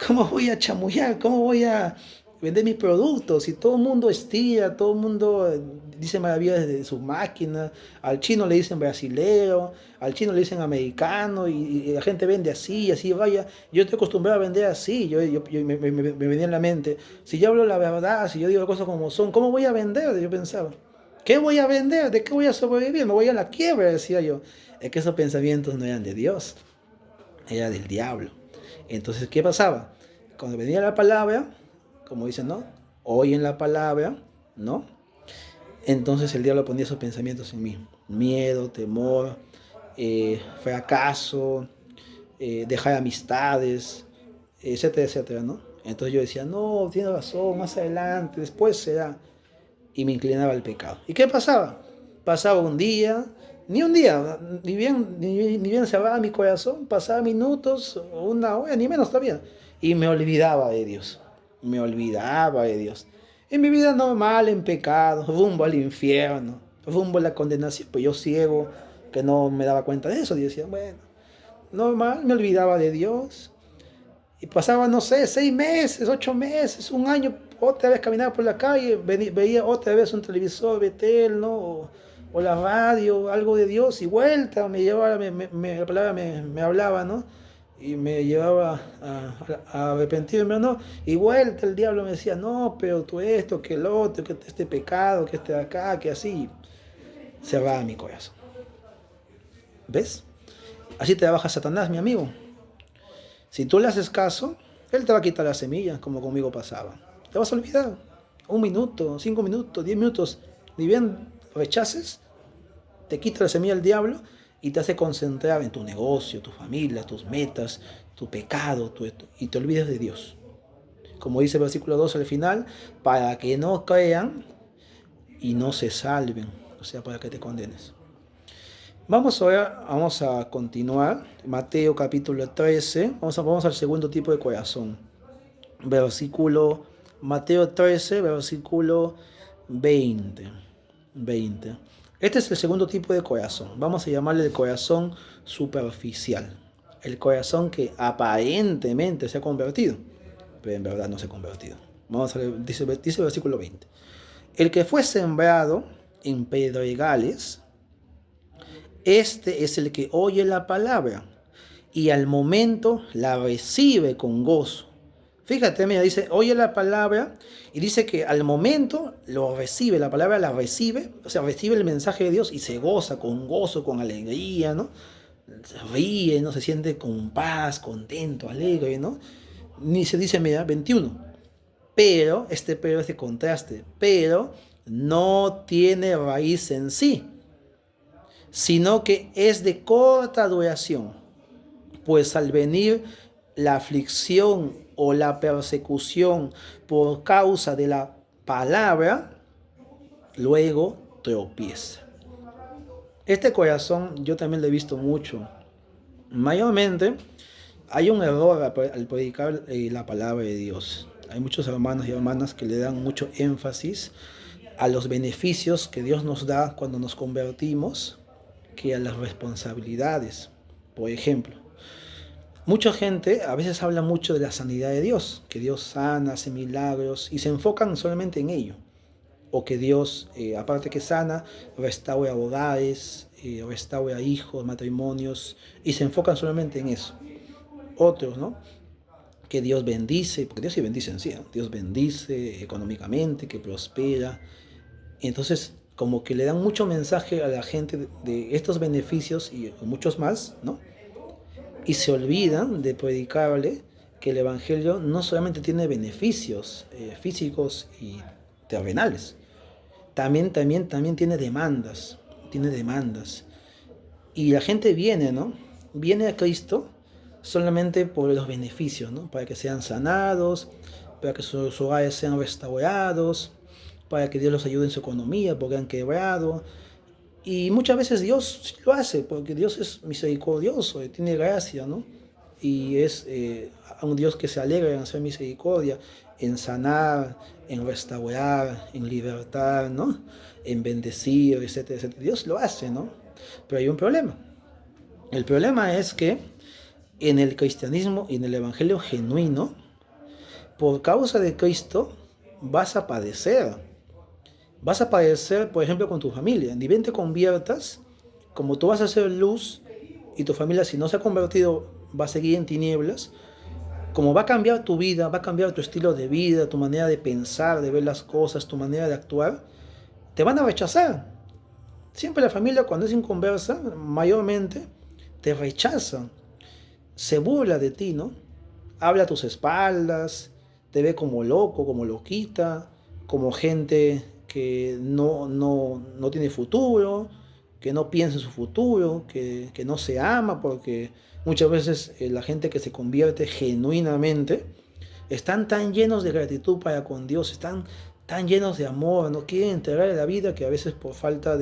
¿Cómo voy a chamullar? ¿Cómo voy a vender mis productos? Si todo el mundo estira, todo el mundo dice maravillas de sus máquinas, al chino le dicen brasilero, al chino le dicen americano, y la gente vende así, así vaya. Yo estoy acostumbrado a vender así, me venía en la mente, si yo hablo la verdad, si yo digo cosas como son, ¿cómo voy a vender? Yo pensaba, ¿qué voy a vender? ¿De qué voy a sobrevivir? Me voy a la quiebra, decía yo. Es que esos pensamientos no eran de Dios, era del diablo. Entonces, ¿qué pasaba? Cuando venía la palabra, como dicen, ¿no? Oyen la palabra, ¿no? Entonces el diablo ponía esos pensamientos en mí. Miedo, temor, fracaso, dejar amistades, etcétera, etcétera, ¿no? Entonces yo decía, no, tiene razón, más adelante, después será. Y me inclinaba al pecado. ¿Y qué pasaba? Pasaba un día, ni bien cerraba mi corazón, pasaba minutos, una hora, ni menos todavía. Y me olvidaba de Dios. Me olvidaba de Dios. En mi vida normal, en pecado, rumbo al infierno, rumbo a la condenación. Pues yo ciego, que no me daba cuenta de eso, y decía, bueno, normal, me olvidaba de Dios. Y pasaba, no sé, 6 meses, 8 meses, un año, otra vez caminaba por la calle, veía otra vez un televisor, Betel, ¿no? O la radio, algo de Dios, y vuelta, me llevaba, la palabra me hablaba, ¿no? Y me llevaba a arrepentirme, ¿no? Y vuelta el diablo me decía, no, pero tú esto, que el otro, que este pecado, que este de acá, que así. Cerraba mi corazón. ¿Ves? Así trabaja Satanás, mi amigo. Si tú le haces caso, él te va a quitar la semilla, como conmigo pasaba. Te vas a olvidar. 1 minuto, 5 minutos, 10 minutos. Ni bien rechaces, te quita la semilla el diablo y te hace concentrar en tu negocio, tu familia, tus metas, tu pecado, y te olvides de Dios. Como dice el versículo 2 al final, para que no crean y no se salven, o sea, para que te condenes. Vamos a continuar. Mateo capítulo 13. Vamos al segundo tipo de corazón. Mateo 13, versículo 20. Este es el segundo tipo de corazón. Vamos a llamarle el corazón superficial. El corazón que aparentemente se ha convertido, pero en verdad no se ha convertido. Vamos a ver, dice el versículo 20. El que fue sembrado en pedregales, este es el que oye la palabra y al momento la recibe con gozo. Fíjate, mira, dice, oye la palabra y dice que al momento lo recibe, la palabra la recibe, o sea, recibe el mensaje de Dios y se goza, con alegría, ¿no? Se ríe, ¿no? Se siente con paz, contento, alegre, ¿no? Ni se dice, mira, 21. Pero es de contraste, pero no tiene raíz en sí, sino que es de corta duración, pues al venir la aflicción o la persecución por causa de la palabra, luego tropieza. Este corazón yo también lo he visto mucho. Mayormente hay un error al predicar la palabra de Dios. Hay muchos hermanos y hermanas que le dan mucho énfasis a los beneficios que Dios nos da cuando nos convertimos, que a las responsabilidades. Por ejemplo, mucha gente a veces habla mucho de la sanidad de Dios, que Dios sana, hace milagros, y se enfocan solamente en ello. O que Dios, aparte que sana, restaura hogares, restaura hijos, matrimonios, y se enfocan solamente en eso. Otros, ¿no? Que Dios bendice, porque Dios sí bendice en sí, ¿no? Dios bendice económicamente, que prospera. Y entonces, como que le dan mucho mensaje a la gente de estos beneficios y muchos más, ¿no? Y se olvidan de predicarle que el Evangelio no solamente tiene beneficios físicos y terrenales, también tiene demandas. Y la gente viene, ¿no? Viene a Cristo solamente por los beneficios, ¿no? Para que sean sanados, para que sus hogares sean restaurados, para que Dios los ayude en su economía porque han quebrado. Y muchas veces Dios sí lo hace, porque Dios es misericordioso, tiene gracia, ¿no? Y es un Dios que se alegra en hacer misericordia, en sanar, en restaurar, en libertar, ¿no? En bendecir, etcétera, etcétera. Dios lo hace, ¿no? Pero hay un problema. El problema es que en el cristianismo y en el evangelio genuino, por causa de Cristo, vas a padecer. Vas a padecer, por ejemplo, con tu familia. Ni bien te conviertas, como tú vas a ser luz y tu familia, si no se ha convertido, va a seguir en tinieblas. Como va a cambiar tu vida, va a cambiar tu estilo de vida, tu manera de pensar, de ver las cosas, tu manera de actuar, te van a rechazar. Siempre la familia, cuando es inconversa, mayormente te rechaza, se burla de ti, ¿no? Habla a tus espaldas, te ve como loco, como loquita, como gente que no tiene futuro, que no piensa en su futuro, que no se ama, porque muchas veces la gente que se convierte genuinamente están tan llenos de gratitud para con Dios, están tan llenos de amor, no quieren entregar la vida que a veces por falta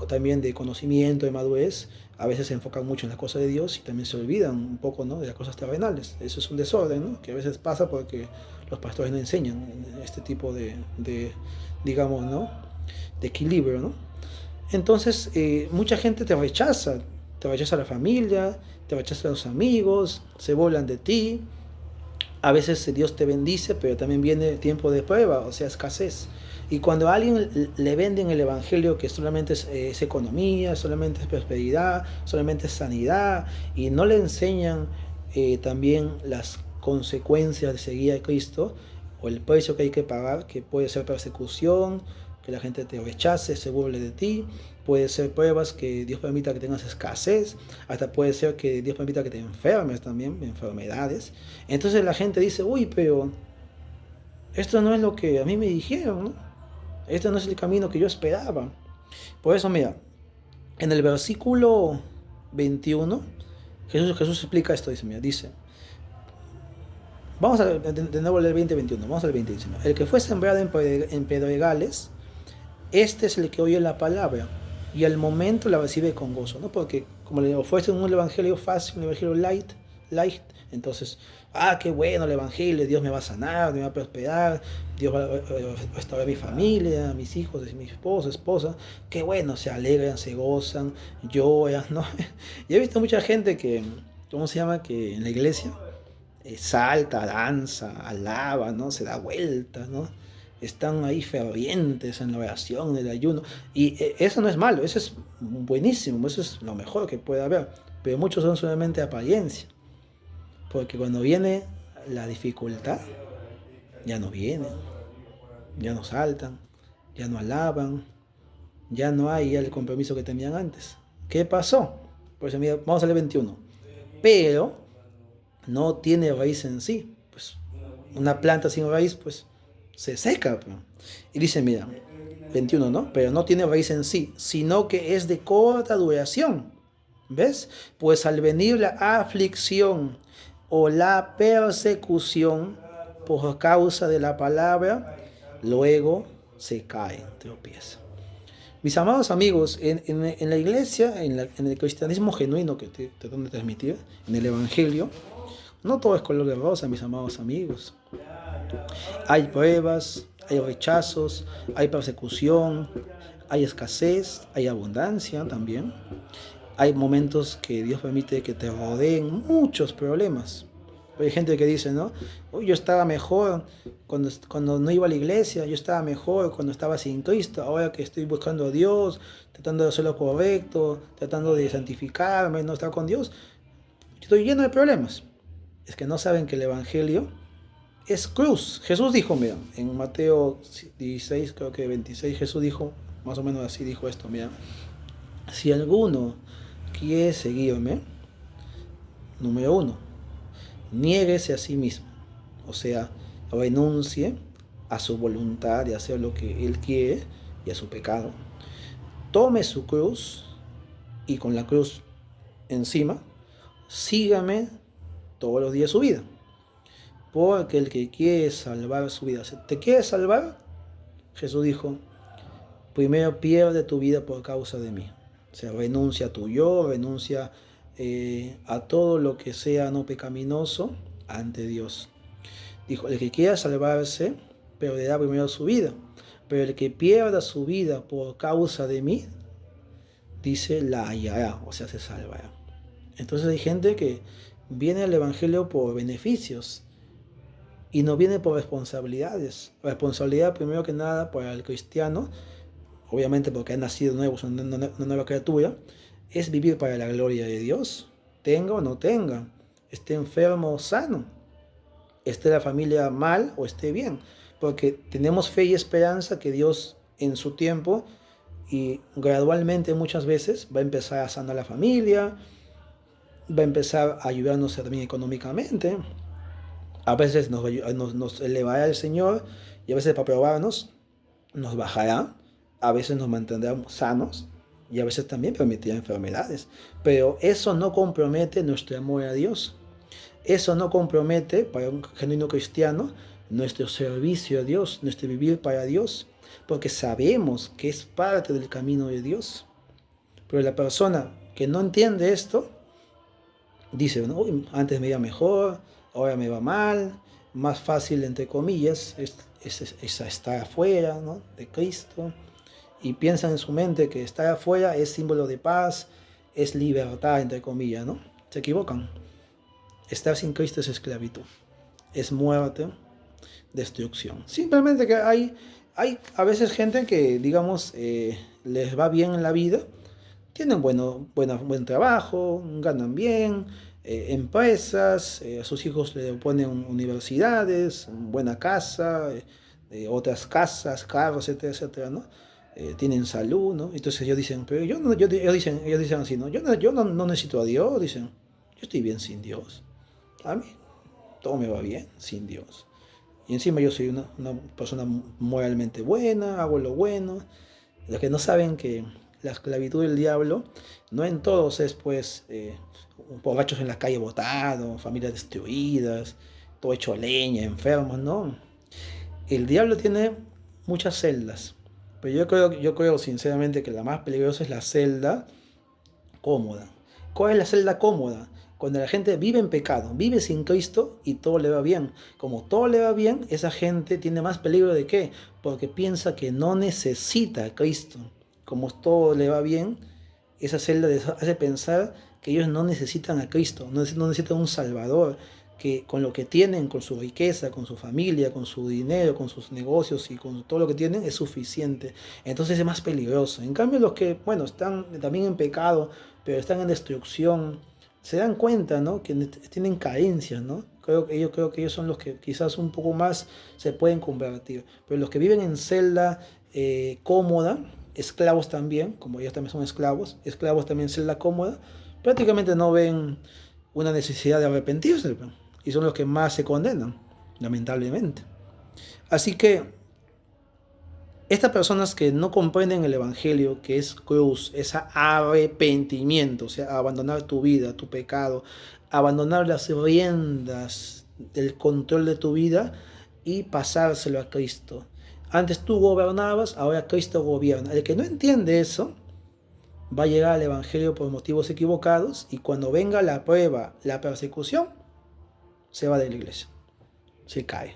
también de conocimiento, de madurez, a veces se enfocan mucho en las cosas de Dios y también se olvidan un poco, ¿no?, de las cosas terrenales. Eso es un desorden, ¿no?, que a veces pasa porque los pastores no enseñan este tipo digamos, ¿no?, de equilibrio, ¿no? Entonces, mucha gente te rechaza la familia, te rechaza los amigos, se burlan de ti. A veces Dios te bendice, pero también viene tiempo de prueba, o sea, escasez. Y cuando a alguien le venden el evangelio que solamente es economía, solamente es prosperidad, solamente es sanidad, y no le enseñan también las consecuencias de seguir a Cristo, o el precio que hay que pagar, que puede ser persecución, que la gente te rechace, se burle de ti, puede ser pruebas que Dios permita que tengas escasez, hasta puede ser que Dios permita que te enfermes también, enfermedades. Entonces la gente dice, uy, pero esto no es lo que a mí me dijeron, ¿no? Este no es el camino que yo esperaba. Por eso, mira, en el versículo 21, Jesús explica esto, dice, vamos a de nuevo leer 20-21, vamos al 20, dice, el que fue sembrado en pedregales, este es el que oye la palabra y al momento la recibe con gozo, ¿no? Porque como le ofrecen un evangelio fácil, un evangelio light, entonces, qué bueno el evangelio, Dios me va a sanar, me va a prosperar, Dios va a restaurar mi familia, mis hijos, mi esposa, qué bueno, se alegran, se gozan, lloran, ¿no? Y he visto mucha gente que, ¿cómo se llama?, que en la iglesia salta, danza, alaba, ¿no?, se da vueltas, ¿no? Están ahí fervientes en la oración, en el ayuno, y eso no es malo, eso es buenísimo, eso es lo mejor que puede haber, pero muchos son solamente apariencia, porque cuando viene la dificultad, ya no vienen, ya no saltan, ya no alaban, ya no hay el compromiso que tenían antes. ¿Qué pasó? Pues mira, vamos a leer 21. Pero no tiene raíz en sí. Pues una planta sin raíz, pues se seca. Y dice, mira, 21, ¿no? Pero no tiene raíz en sí, sino que es de corta duración. ¿Ves? Pues al venir la aflicción o la persecución por causa de la palabra, luego se cae, tropieza. Mis amados amigos, en la iglesia, en el cristianismo genuino que te tratando de transmitir, en el evangelio, no todo es color de rosa, mis amados amigos. Hay pruebas, hay rechazos, hay persecución, hay escasez, hay abundancia también. Hay momentos que Dios permite que te rodeen muchos problemas. Hay gente que dice, ¿no? Uy, yo estaba mejor cuando no iba a la iglesia, yo estaba mejor cuando estaba sin Cristo, ahora que estoy buscando a Dios, tratando de hacer lo correcto, tratando de santificarme, no estar con Dios, estoy lleno de problemas. Es que no saben que el Evangelio es cruz. Jesús dijo, mira, en Mateo 16, creo que 26, Jesús dijo, más o menos así dijo esto, mira, si alguno quiere seguirme, número 1, niéguese a sí mismo, o sea, renuncie a su voluntad de hacer lo que él quiere y a su pecado, tome su cruz y con la cruz encima sígame todos los días de su vida. Porque el que quiere salvar su vida, ¿te quiere salvar? Jesús dijo, primero pierde tu vida por causa de mí. O sea, renuncia a tu yo, renuncia a todo lo que sea no pecaminoso ante Dios. Dijo, el que quiera salvarse, perderá primero su vida. Pero el que pierda su vida por causa de mí, dice, la hallará, o sea, se salvará. Entonces hay gente que viene al Evangelio por beneficios y no viene por responsabilidades. Responsabilidad, primero que nada, para el cristiano, obviamente porque ha nacido nuevo, es una nueva criatura, es vivir para la gloria de Dios, tenga o no tenga, esté enfermo o sano, esté la familia mal o esté bien, porque tenemos fe y esperanza que Dios en su tiempo y gradualmente muchas veces va a empezar a sanar la familia, va a empezar a ayudarnos también económicamente, a veces nos elevará el Señor y a veces para probarnos nos bajará, a veces nos mantendrá sanos y a veces también permitirá enfermedades, pero eso no compromete nuestro amor a Dios. Eso no compromete para un genuino cristiano nuestro servicio a Dios, nuestro vivir para Dios, porque sabemos que es parte del camino de Dios. Pero la persona que no entiende esto, dice, ¿no? Antes me iba mejor, ahora me va mal, más fácil, entre comillas, es estar afuera, ¿no?, de Cristo. Y piensan en su mente que estar afuera es símbolo de paz, es libertad, entre comillas, ¿no? Se equivocan. Estar sin Cristo es esclavitud, es muerte, destrucción. Simplemente que hay a veces gente que, digamos, les va bien en la vida, tienen buen trabajo, ganan bien, empresas, a sus hijos le ponen universidades, buena casa, otras casas, carros, etcétera, etcétera, ¿no? Tienen salud, ¿no? Entonces ellos dicen, pero ellos dicen así, ¿no? Yo no necesito a Dios, dicen, yo estoy bien sin Dios. A mí todo me va bien sin Dios. Y encima yo soy una persona moralmente buena, hago lo bueno. Los que no saben que la esclavitud del diablo no en todos es pues borrachos en la calle botados, familias destruidas, todo hecho leña, enfermos, no. El diablo tiene muchas celdas, pero yo creo sinceramente que la más peligrosa es la celda cómoda. ¿Cuál es la celda cómoda? Cuando la gente vive en pecado, vive sin Cristo y todo le va bien. Como todo le va bien, esa gente tiene más peligro de qué? Porque piensa que no necesita a Cristo. Como todo le va bien, esa celda les hace pensar que ellos no necesitan a Cristo, no necesitan un Salvador, que con lo que tienen, con su riqueza, con su familia, con su dinero, con sus negocios y con todo lo que tienen es suficiente. Entonces es más peligroso. En cambio los que, bueno, están también en pecado, pero están en destrucción, se dan cuenta, ¿no?, que tienen carencias, ¿no? Yo creo que ellos son los que quizás un poco más se pueden convertir. Pero los que viven en celda cómoda, esclavos también, como ellos también son esclavos también en celda cómoda, prácticamente no ven una necesidad de arrepentirse, y son los que más se condenan, lamentablemente. Así que estas personas que no comprenden el Evangelio, que es cruz, es arrepentimiento, o sea, abandonar tu vida, tu pecado, abandonar las riendas del control de tu vida y pasárselo a Cristo. Antes tú gobernabas, ahora Cristo gobierna. El que no entiende eso va a llegar al Evangelio por motivos equivocados y cuando venga la prueba, la persecución, se va de la iglesia, se cae.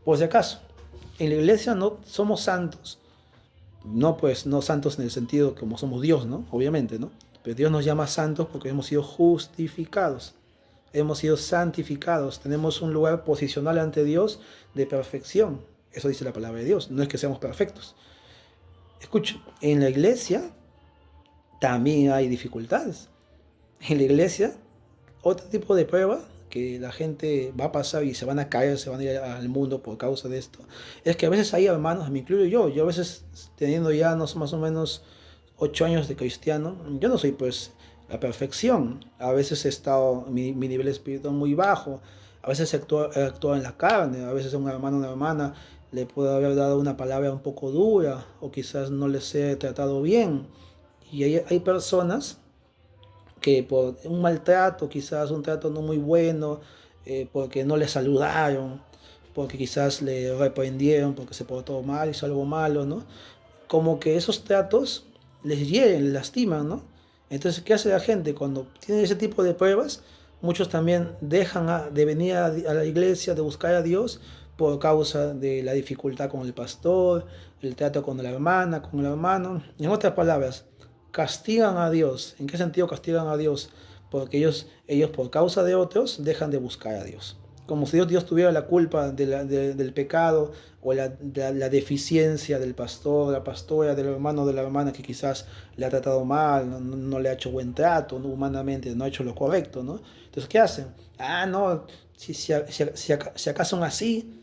Por si acaso, en la iglesia no somos santos, no pues no santos en el sentido como somos Dios, ¿no? Obviamente, ¿no? Pero Dios nos llama santos porque hemos sido justificados, hemos sido santificados, tenemos un lugar posicional ante Dios de perfección. Eso dice la palabra de Dios, no es que seamos perfectos. Escucha, en la iglesia también hay dificultades. En la iglesia, otro tipo de prueba que la gente va a pasar y se van a caer, se van a ir al mundo por causa de esto, es que a veces hay hermanos, me incluyo yo a veces teniendo ya no sé, más o menos 8 años de cristiano, yo no soy pues la perfección, a veces he estado, mi nivel espiritual muy bajo, a veces he actuado en la carne, a veces a un hermano o una hermana le puedo haber dado una palabra un poco dura o quizás no les he tratado bien, y hay personas que por un maltrato, quizás un trato no muy bueno, porque no le saludaron, porque quizás le reprendieron, porque se portó mal, hizo algo malo, ¿no? Como que esos tratos les hieren, les lastiman, ¿no? Entonces, ¿qué hace la gente? Cuando tiene ese tipo de pruebas, muchos también dejan de venir a la iglesia, de buscar a Dios, por causa de la dificultad con el pastor, el trato con la hermana, con el hermano. En otras palabras, castigan a Dios. ¿En qué sentido castigan a Dios? Porque ellos por causa de otros dejan de buscar a Dios. Como si Dios tuviera la culpa del pecado o la deficiencia del pastor, la pastora, del hermano, de la hermana que quizás le ha tratado mal, no le ha hecho buen trato, ¿no? Humanamente no ha hecho lo correcto, ¿no? Entonces, ¿qué hacen? Ah, no, si acá son así,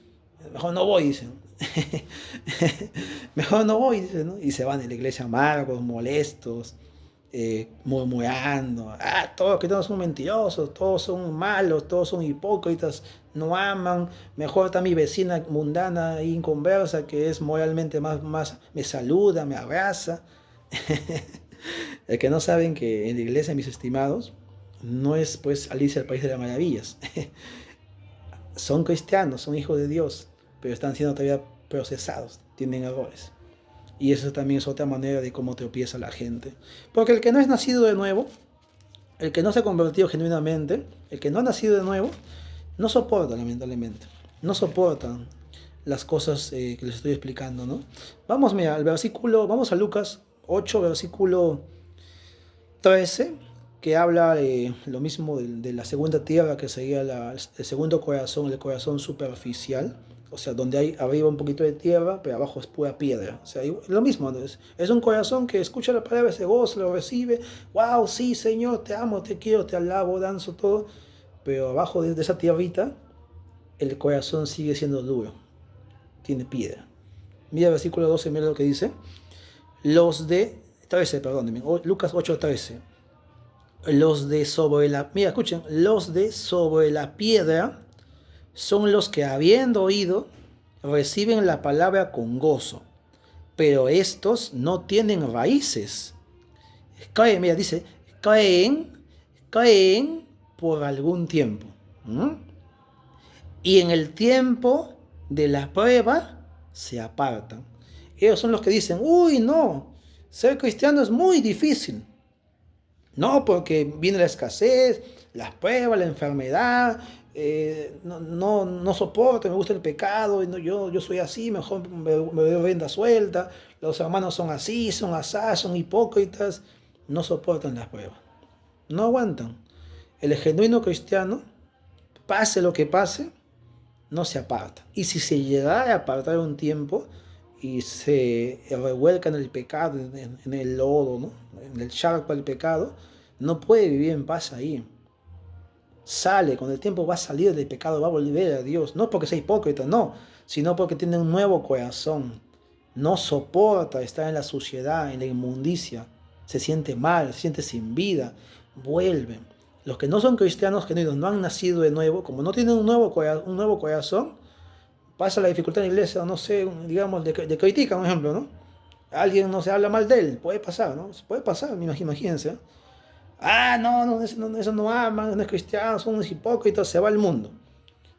mejor no voy, dicen. Mejor no voy, dicen, ¿no? Y se van de la iglesia amargos, molestos, murmurando. Ah, todos los cristianos son mentirosos, todos son malos, todos son hipócritas, no aman. Mejor está mi vecina mundana e inconversa, que es moralmente más, me saluda, me abraza. El que no saben que en la iglesia, mis estimados, no es pues Alicia al País de las Maravillas. Son cristianos, son hijos de Dios, pero están siendo todavía procesados, tienen errores. Y eso también es otra manera de cómo tropieza la gente. Porque el que no es nacido de nuevo, el que no se ha convertido genuinamente, el que no ha nacido de nuevo, no soporta, lamentablemente. No soportan las cosas que les estoy explicando, ¿no? Vamos, mira, vamos a Lucas 8, versículo 13, que habla lo mismo de la segunda tierra, que sería el segundo corazón, el corazón superficial. O sea, donde hay arriba un poquito de tierra, pero abajo es pura piedra. O sea, lo mismo, ¿no? Es un corazón que escucha la palabra, se goza, lo recibe. Wow, sí, Señor, te amo, te quiero, te alabo, danzo, todo. Pero abajo de esa tierrita, el corazón sigue siendo duro. Tiene piedra. Mira el versículo 12, mira lo que dice. Los de 13, perdón, Lucas 8:13. Mira, escuchen, los de sobre la piedra son los que, habiendo oído, reciben la palabra con gozo, pero estos no tienen raíces. Caen, mira, dice, caen por algún tiempo. Y en el tiempo de la prueba se apartan. Ellos son los que dicen, uy, no, ser cristiano es muy difícil. No, porque viene la escasez, las pruebas, la enfermedad, no soporto, me gusta el pecado, no, yo soy así, mejor me doy rienda suelta, los hermanos son así, son asá, son hipócritas, no soportan las pruebas, no aguantan. El genuino cristiano, pase lo que pase, no se aparta. Y si se llega a apartar un tiempo y se revuelca en el pecado, en el lodo, ¿no? En el charco del pecado, no puede vivir en paz ahí. Sale, con el tiempo va a salir del pecado, va a volver a Dios. No porque sea hipócrita, no, sino porque tiene un nuevo corazón. No soporta estar en la suciedad, en la inmundicia. Se siente mal, se siente sin vida. Vuelven. Los que no son cristianos genuinos, no han nacido de nuevo, como no tienen un nuevo corazón, pasa la dificultad en la iglesia, no sé, digamos, de critican, por ejemplo, ¿no? Alguien no se habla mal de él, puede pasar, ¿no? Puede pasar, imagínense, ¿eh? Ah, eso no aman, no es cristiano, son unos hipócritas, se va al mundo.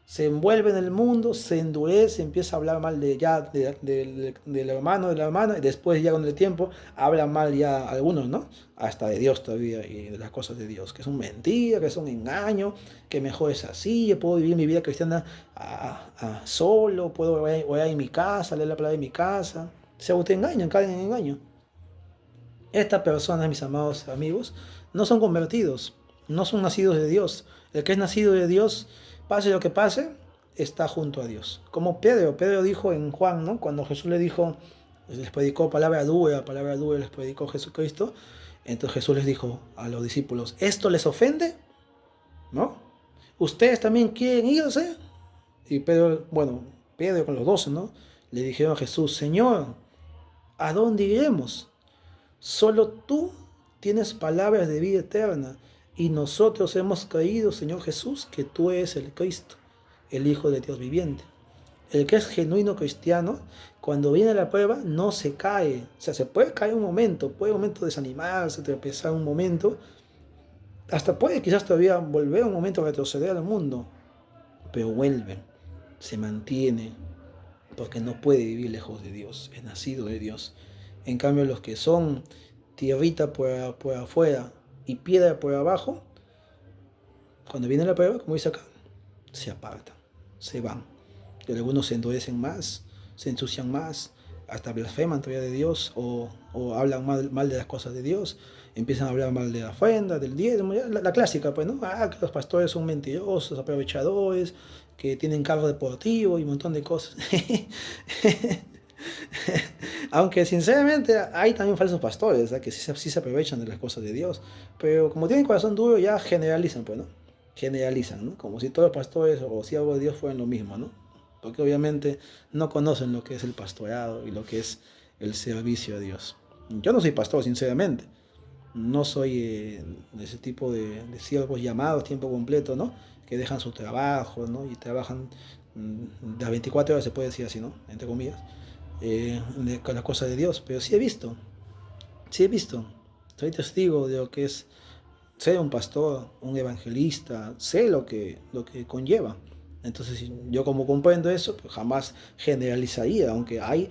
Se envuelve en el mundo, se endurece, empieza a hablar mal del hermano, de la hermana, y después ya con el tiempo habla mal ya algunos, ¿no? Hasta de Dios todavía y de las cosas de Dios, que son mentiras, que son engaños, que mejor es así, yo puedo vivir mi vida cristiana solo, puedo orar en mi casa, leer la palabra en mi casa. Se autoengañan, caen en engaño. Estas personas, mis amados amigos, no son convertidos, no son nacidos de Dios. El que es nacido de Dios, pase lo que pase, está junto a Dios. Como Pedro dijo en Juan, ¿no? Cuando Jesús le dijo, les predicó palabra dura les predicó Jesucristo. Entonces Jesús les dijo a los discípulos, ¿esto les ofende? ¿No? ¿Ustedes también quieren irse? Y Pedro con los 12, ¿no? Le dijeron a Jesús, Señor, ¿a dónde iremos? Solo tú tienes palabras de vida eterna y nosotros hemos creído, Señor Jesús, que tú eres el Cristo, el Hijo de Dios viviente. El que es genuino cristiano, cuando viene la prueba, no se cae. O sea, se puede caer un momento, puede un momento desanimarse, tropezar un momento, Hasta puede quizás todavía volver un momento a retroceder al mundo, pero vuelve, se mantiene, porque no puede vivir lejos de Dios, es nacido de Dios. En cambio, los que son tierrita por afuera y piedra por abajo, cuando viene la prueba, como dice acá, se apartan, se van. Y algunos se endurecen más, se ensucian más, hasta blasfeman todavía de Dios o hablan mal de las cosas de Dios, empiezan a hablar mal de la ofrenda, del diezmo, la clásica, pues, ¿no? Que los pastores son mentirosos, aprovechadores, que tienen cargo deportivo y un montón de cosas. Aunque sinceramente hay también falsos pastores, ¿sabes? Que sí se aprovechan de las cosas de Dios, pero como tienen corazón duro ya generalizan, pues, ¿no? Generalizan, ¿no? Como si todos los pastores o siervos de Dios fueran lo mismo, ¿no? Porque obviamente no conocen lo que es el pastorado y lo que es el servicio a Dios. Yo no soy pastor, sinceramente. No soy de ese tipo de siervos llamados tiempo completo, ¿no? Que dejan su trabajo, ¿no? Y trabajan las 24 horas, se puede decir así, ¿no? Entre comillas, con las cosas de Dios. Pero sí he visto. Soy testigo de lo que es ser un pastor, un evangelista, sé lo que conlleva. Entonces, yo como comprendo eso, pues jamás generalizaría, aunque hay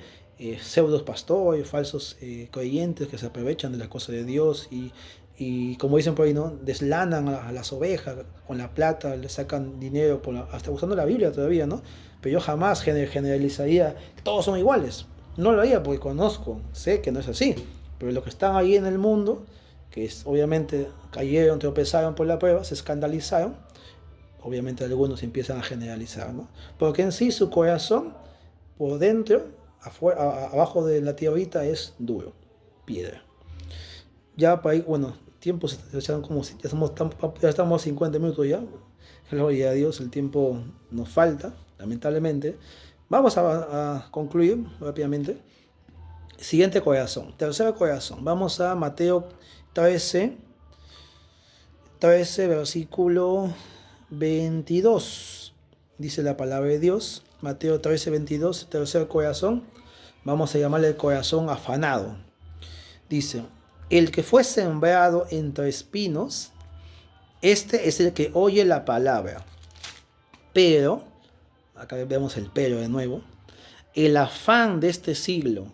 pseudos pastores, falsos creyentes que se aprovechan de las cosas de Dios y como dicen por ahí, ¿no? Deslanan a las ovejas con la plata, le sacan dinero, hasta usando la Biblia todavía, ¿no? Pero yo jamás generalizaría que todos son iguales. No lo haría porque conozco, sé que no es así, pero los que están ahí en el mundo, que obviamente cayeron, tropezaron por la prueba, se escandalizaron, obviamente algunos empiezan a generalizar, ¿no? Porque en sí su corazón, por dentro, abajo de la tierrita, es duro, piedra. Ya para ahí, bueno, tiempos ya, como, ya estamos 50 minutos ya, gloria a Dios, el tiempo nos falta, lamentablemente. Vamos a concluir rápidamente. Siguiente corazón, tercer corazón. Vamos a Mateo 13, versículo 22. Dice la palabra de Dios, Mateo 13, 22, tercer corazón. Vamos a llamarle el corazón afanado. Dice, el que fue sembrado entre espinos, este es el que oye la palabra. Pero, acá vemos el pero de nuevo, el afán de este siglo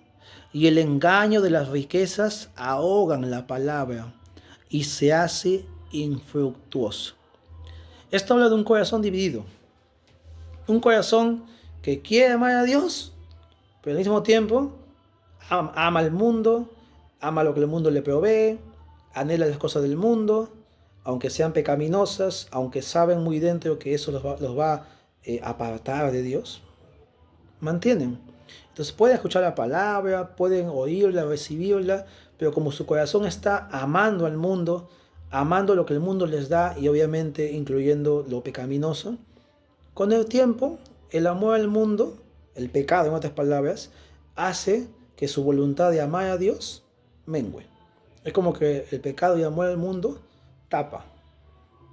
y el engaño de las riquezas ahogan la palabra y se hace infructuoso. Esto habla de un corazón dividido. Un corazón que quiere amar a Dios, pero al mismo tiempo ama al mundo, ama lo que el mundo le provee, anhela las cosas del mundo, aunque sean pecaminosas, aunque saben muy dentro que eso los va a apartar de Dios, mantienen. Entonces pueden escuchar la palabra, pueden oírla, recibirla, pero como su corazón está amando al mundo, amando lo que el mundo les da y obviamente incluyendo lo pecaminoso, con el tiempo el amor al mundo, el pecado en otras palabras, hace que su voluntad de amar a Dios mengue. Es como que el pecado y el amor al mundo tapa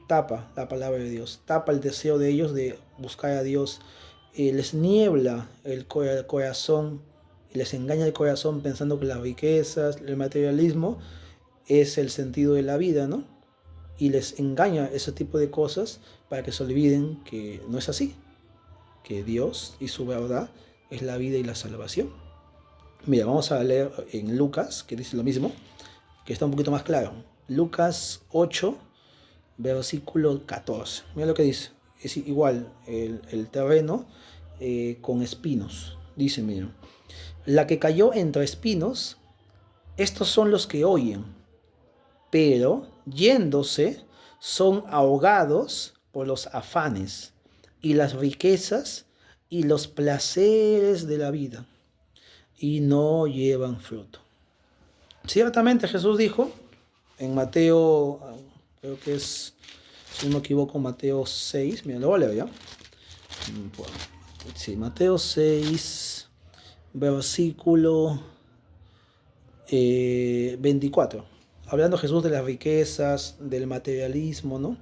la palabra de Dios, tapa el deseo de ellos de buscar a Dios, les niebla el corazón, les engaña el corazón pensando que las riquezas, el materialismo es el sentido de la vida, ¿no? Y les engaña ese tipo de cosas para que se olviden que no es así, que Dios y su verdad es la vida y la salvación. Mira, vamos a leer en Lucas, que dice lo mismo, que está un poquito más claro. Lucas 8, versículo 14. Mira lo que dice. Es igual el terreno con espinos. Dice, mira, la que cayó entre espinos, estos son los que oyen, pero yéndose son ahogados por los afanes y las riquezas y los placeres de la vida y no llevan fruto. Ciertamente Jesús dijo en Mateo, creo que es, si no me equivoco, Mateo 6, mira, lo voy a leer ya. Sí, Mateo 6, versículo 24. Hablando Jesús de las riquezas, del materialismo, ¿no?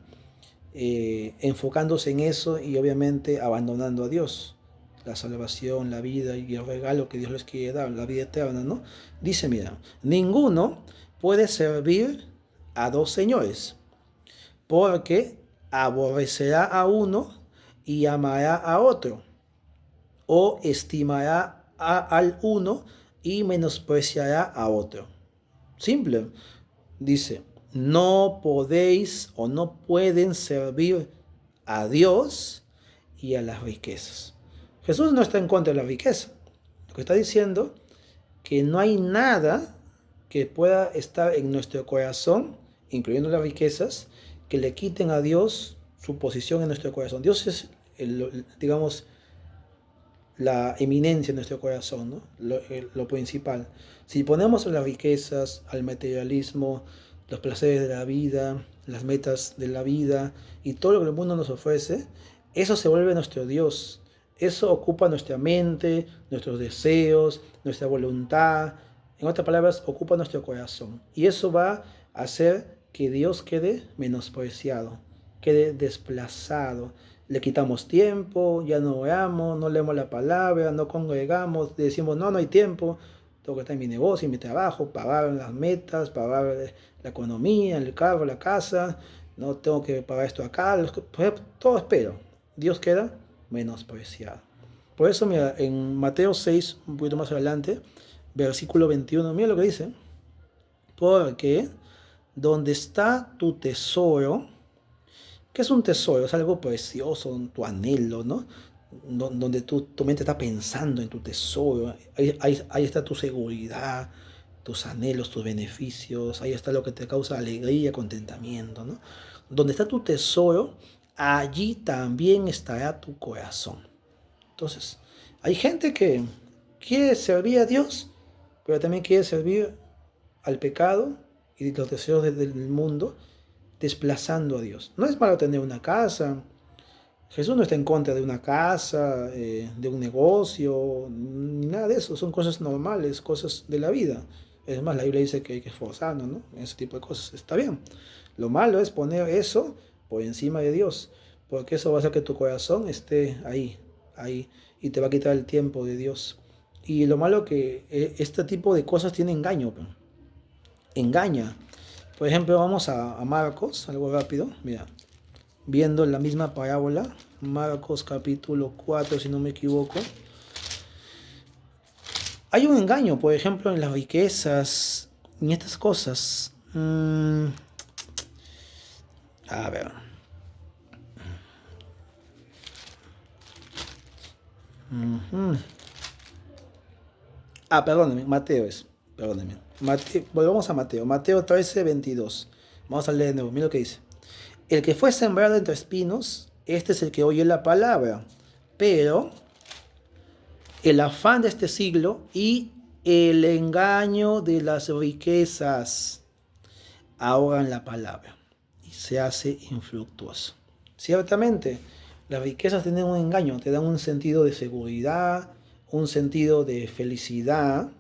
Enfocándose en eso y obviamente abandonando a Dios, la salvación, la vida y el regalo que Dios les quiere dar, la vida eterna, ¿no? Dice, mira, ninguno puede servir a dos señores, porque aborrecerá a uno y amará a otro, o estimará al uno y menospreciará a otro. Simple. Dice, no podéis o no pueden servir a Dios y a las riquezas. Jesús no está en contra de la riqueza. Lo que está diciendo que no hay nada que pueda estar en nuestro corazón, incluyendo las riquezas, que le quiten a Dios su posición en nuestro corazón. Dios es, digamos, la eminencia en nuestro corazón, ¿no? Lo principal. Si ponemos a las riquezas, al materialismo, los placeres de la vida, las metas de la vida y todo lo que el mundo nos ofrece, eso se vuelve nuestro Dios. Eso ocupa nuestra mente, nuestros deseos, nuestra voluntad. En otras palabras, ocupa nuestro corazón. Y eso va a hacer que Dios quede menospreciado, quede desplazado. Le quitamos tiempo, ya no oramos, no leemos la palabra, no congregamos, decimos no hay tiempo, tengo que estar en mi negocio, en mi trabajo, pagar las metas, pagar la economía, el carro, la casa, no tengo que pagar esto acá, todo espero. Dios queda menospreciado. Por eso, mira, en Mateo 6, un poquito más adelante, versículo 21, mira lo que dice, porque donde está tu tesoro, ¿qué es un tesoro? Es algo precioso, tu anhelo, ¿no? Donde tu mente está pensando en tu tesoro. Ahí está tu seguridad, tus anhelos, tus beneficios. Ahí está lo que te causa alegría, contentamiento, ¿no? Donde está tu tesoro, allí también estará tu corazón. Entonces, hay gente que quiere servir a Dios, pero también quiere servir al pecado y los deseos del mundo, desplazando a Dios. No es malo tener una casa. Jesús no está en contra de una casa, de un negocio, ni nada de eso. Son cosas normales, cosas de la vida. Es más, la Biblia dice que hay que esforzarnos, ¿no? Ese tipo de cosas. Está bien. Lo malo es poner eso por encima de Dios, porque eso va a hacer que tu corazón esté ahí, y te va a quitar el tiempo de Dios. Y lo malo que este tipo de cosas tiene engaño. Engaña. Por ejemplo, vamos a Marcos, algo rápido, mira, viendo la misma parábola, Marcos capítulo 4, si no me equivoco. Hay un engaño, por ejemplo, en las riquezas, en estas cosas. A ver. Perdónenme, Mateo es. Perdónenme. Volvamos a Mateo. Mateo 13, 22. Vamos a leer de nuevo. Mira lo que dice. El que fue sembrado entre espinos, este es el que oye la palabra. Pero el afán de este siglo y el engaño de las riquezas ahogan la palabra y se hace infructuoso. Ciertamente, las riquezas tienen un engaño, te dan un sentido de seguridad, un sentido de felicidad,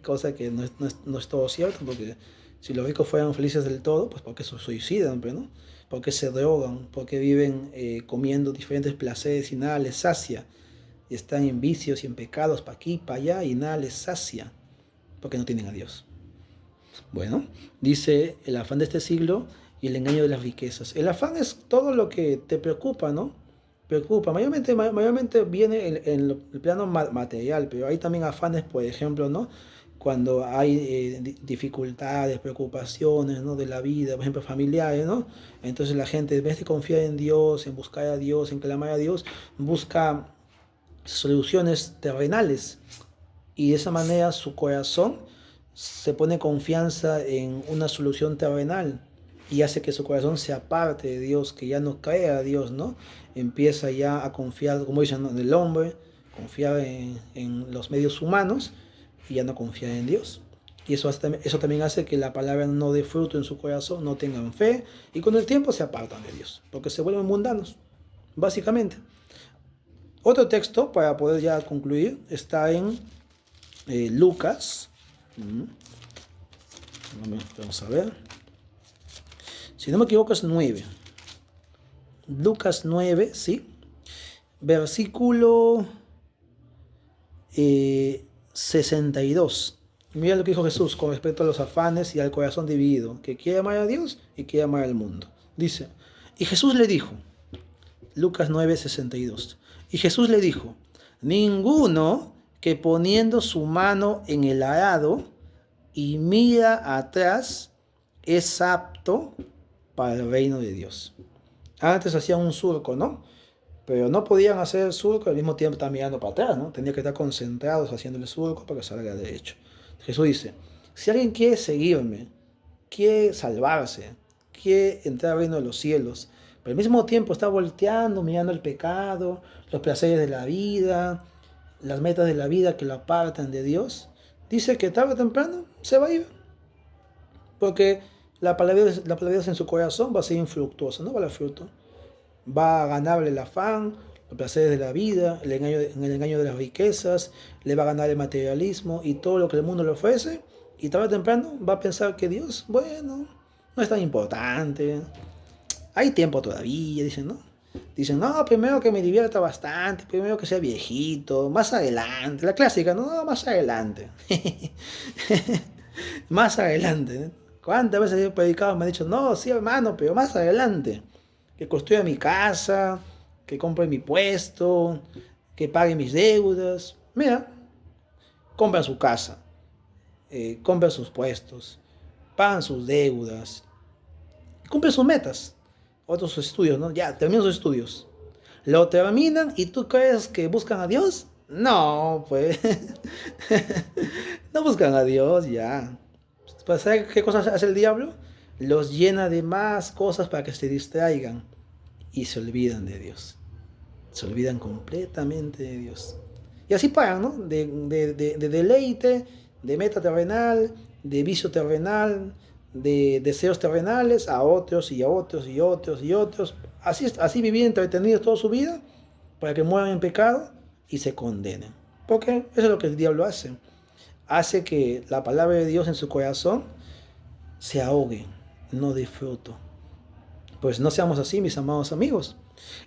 cosa que no es todo cierto, porque si los ricos fueran felices del todo, pues porque se suicidan, ¿no? Porque se drogan, porque viven comiendo diferentes placeres y nada les sacia, y están en vicios y en pecados para aquí, para allá, y nada les sacia, porque no tienen a Dios. Bueno, dice el afán de este siglo y el engaño de las riquezas. El afán es todo lo que te preocupa, ¿no? Preocupa. Mayormente viene en el plano material, pero hay también afanes, por ejemplo, ¿no? Cuando hay dificultades, preocupaciones, ¿no? De la vida, por ejemplo, familiares, ¿no? Entonces la gente, en vez de confiar en Dios, en buscar a Dios, en clamar a Dios, busca soluciones terrenales. Y de esa manera su corazón se pone confianza en una solución terrenal y hace que su corazón se aparte de Dios, que ya no crea a Dios, ¿no? Empieza ya a confiar, como dicen, en el hombre, confiar en los medios humanos y ya no confiar en Dios. Y eso también hace que la palabra no dé fruto en su corazón, no tengan fe y con el tiempo se apartan de Dios, porque se vuelven mundanos, básicamente. Otro texto para poder ya concluir está en Lucas. Vamos a ver. Si no me equivoco es 9. Lucas 9, ¿sí? Versículo 62. Mira lo que dijo Jesús con respecto a los afanes y al corazón dividido, que quiere amar a Dios y quiere amar al mundo. Dice, y Jesús le dijo, Lucas 9:62, y Jesús le dijo, ninguno que poniendo su mano en el arado y mira atrás es apto para el reino de Dios. Antes hacían un surco, ¿no? Pero no podían hacer el surco al mismo tiempo estaban mirando para atrás, ¿no? Tenían que estar concentrados haciendo el surco para que salga derecho. Jesús dice, si alguien quiere seguirme, quiere salvarse, quiere entrar al reino de los cielos, pero al mismo tiempo está volteando, mirando el pecado, los placeres de la vida, las metas de la vida que lo apartan de Dios, dice que tarde o temprano se va a ir. Porque la palabra de Dios en su corazón va a ser infructuosa, no va a dar fruto. Va a ganarle el afán, los placeres de la vida, el engaño de las riquezas, le va a ganar el materialismo y todo lo que el mundo le ofrece. Y tarde o temprano va a pensar que Dios, bueno, no es tan importante. Hay tiempo todavía, dicen, ¿no? Dicen, no, primero que me divierta bastante, primero que sea viejito, más adelante. La clásica, no, más adelante. Más adelante, ¿eh? ¿Cuántas veces he predicado? Me han dicho, no, sí, hermano, pero más adelante. Que construya mi casa, que compre mi puesto, que pague mis deudas. Mira, compran su casa, compran sus puestos, pagan sus deudas, cumplen sus metas, otros estudios, ¿no? Ya, terminan sus estudios. Lo terminan y tú crees que buscan a Dios. No, pues. No buscan a Dios, ya. ¿Pues saber qué cosas hace el diablo? Los llena de más cosas para que se distraigan y se olvidan de Dios. Se olvidan completamente de Dios. Y así pagan, ¿no? De deleite, de meta terrenal, de vicio terrenal, de deseos terrenales a otros y a otros y otros y otros. Así vivir entretenidos toda su vida para que mueran en pecado y se condenen. Porque eso es lo que el diablo hace. Hace que la palabra de Dios en su corazón se ahogue, no dé fruto. Pues no seamos así, mis amados amigos.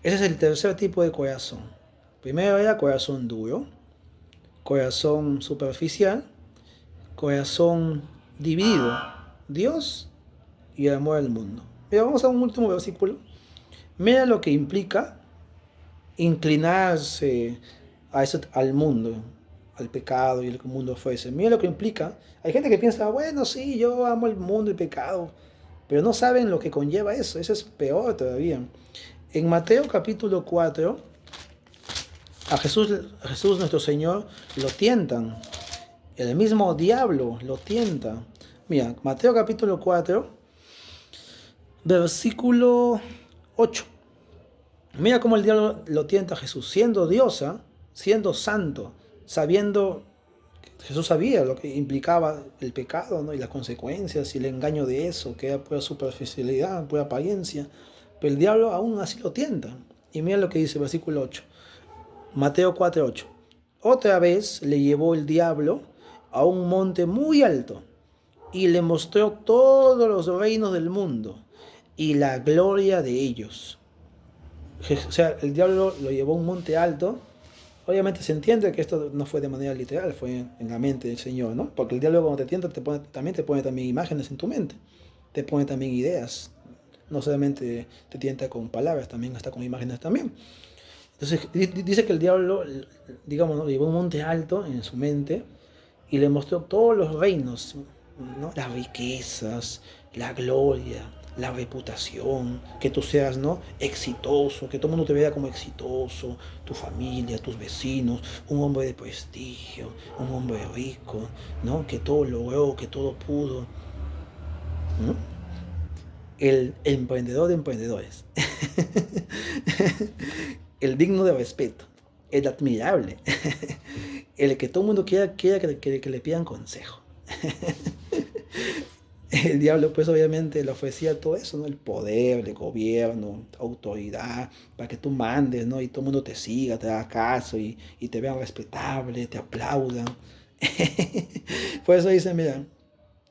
Ese es el tercer tipo de corazón. Primero era corazón duro, corazón superficial, corazón dividido, Dios y el amor al mundo. Mira, vamos a un último versículo. Mira lo que implica inclinarse al mundo, al pecado y el que el mundo ofrece. Mira lo que implica. Hay gente que piensa, bueno, sí, yo amo el mundo y el pecado, pero no saben lo que conlleva eso. Eso es peor todavía. En Mateo capítulo 4, a Jesús nuestro Señor lo tientan. El mismo diablo lo tienta. Mira, Mateo capítulo 4, versículo 8. Mira cómo el diablo lo tienta a Jesús, siendo diosa, siendo santo, sabiendo, Jesús sabía lo que implicaba el pecado, ¿no? Y las consecuencias y el engaño de eso, que era pura superficialidad, pura apariencia. Pero el diablo aún así lo tienta. Y mira lo que dice el versículo 8. Mateo 4:8. Otra vez le llevó el diablo a un monte muy alto y le mostró todos los reinos del mundo y la gloria de ellos. O sea, el diablo lo llevó a un monte alto. Obviamente se entiende que esto no fue de manera literal, fue en la mente del Señor, ¿no? Porque el diablo cuando te tienta te pone también imágenes en tu mente, te pone también ideas. No solamente te tienta con palabras, también hasta con imágenes también. Entonces dice que el diablo, digamos, ¿no?, llevó un monte alto en su mente y le mostró todos los reinos, ¿no? Las riquezas, la gloria, la reputación, que tú seas, ¿no?, exitoso, que todo el mundo te vea como exitoso, tu familia, tus vecinos, un hombre de prestigio, un hombre rico, ¿no?, que todo logró, que todo pudo, ¿no? El emprendedor de emprendedores, el digno de respeto, el admirable, el que todo el mundo quiera que le pidan consejo. El diablo pues obviamente le ofrecía todo eso, ¿no? El poder, el gobierno, autoridad, para que tú mandes, ¿no? Y todo el mundo te siga, te haga caso y te vean respetable, te aplaudan. Por eso dice, mira,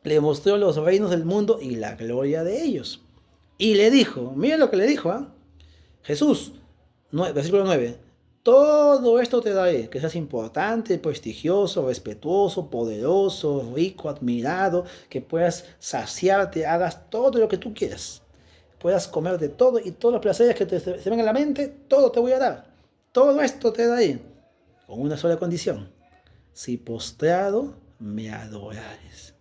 le mostró los reinos del mundo y la gloria de ellos. Y le dijo, mira lo que le dijo, ¿eh? Jesús, versículo 9, todo esto te daré, que seas importante, prestigioso, respetuoso, poderoso, rico, admirado, que puedas saciarte, hagas todo lo que tú quieras. puedas comer de todo y todos los placeres que se vengan a la mente, todo te voy a dar. Todo esto te daré, con una sola condición: si postrado me adorares.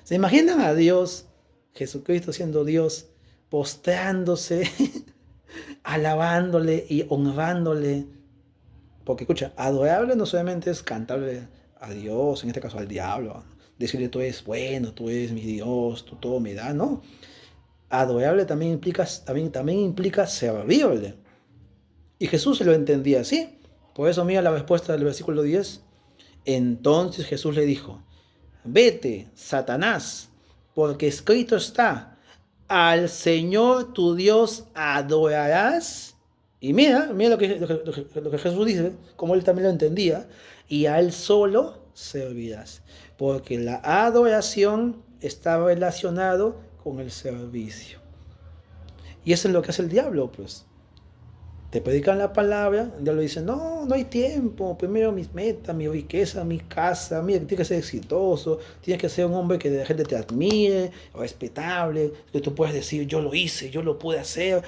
¿Se imaginan a Dios, Jesucristo siendo Dios, postrándose, alabándole y honrándole? Porque escucha, adorable no solamente es cantarle a Dios, en este caso al diablo, decirle tú eres bueno, tú eres mi Dios, tú todo me das, no. Adorable también implica servirle. Y Jesús se lo entendía así. Por eso mira la respuesta del versículo 10. Entonces Jesús le dijo: vete, Satanás, porque escrito está, al Señor tu Dios adorarás. Y mira lo que Jesús dice, como él también lo entendía, y a él solo servirás. Porque la adoración está relacionado con el servicio. Y eso es lo que hace el diablo, pues. Te predican la palabra, el diablo dice: no, no hay tiempo, primero mis metas, mi riqueza, mi casa, mira, tienes que ser exitoso, tienes que ser un hombre que la gente te admire, respetable, que tú puedes decir: yo lo hice, yo lo pude hacer,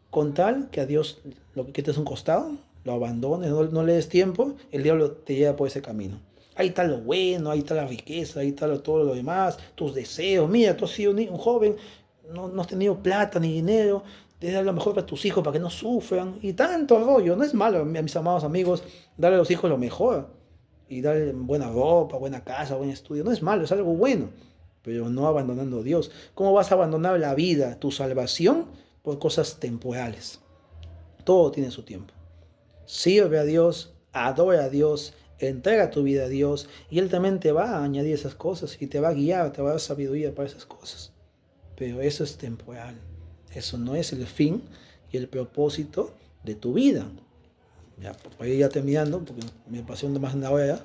con tal que a Dios lo quites un costado, lo abandones, no le des tiempo, el diablo te lleva por ese camino. Ahí está lo bueno, ahí está la riqueza, ahí está todo lo demás, tus deseos. Mira, tú has sido un joven, no has tenido plata ni dinero, debes dar lo mejor para tus hijos para que no sufran. Y tanto rollo, no es malo, mis amados amigos, darle a los hijos lo mejor. Y darle buena ropa, buena casa, buen estudio. No es malo, es algo bueno. Pero no abandonando a Dios. ¿Cómo vas a abandonar la vida, tu salvación, por cosas temporales? Todo tiene su tiempo. Sirve a Dios, adora a Dios, entrega tu vida a Dios, y Él también te va a añadir esas cosas y te va a guiar, te va a dar sabiduría para esas cosas. Pero eso es temporal. Eso no es el fin y el propósito de tu vida. Ya, por ahí ya terminando, porque me pasé más de una hora,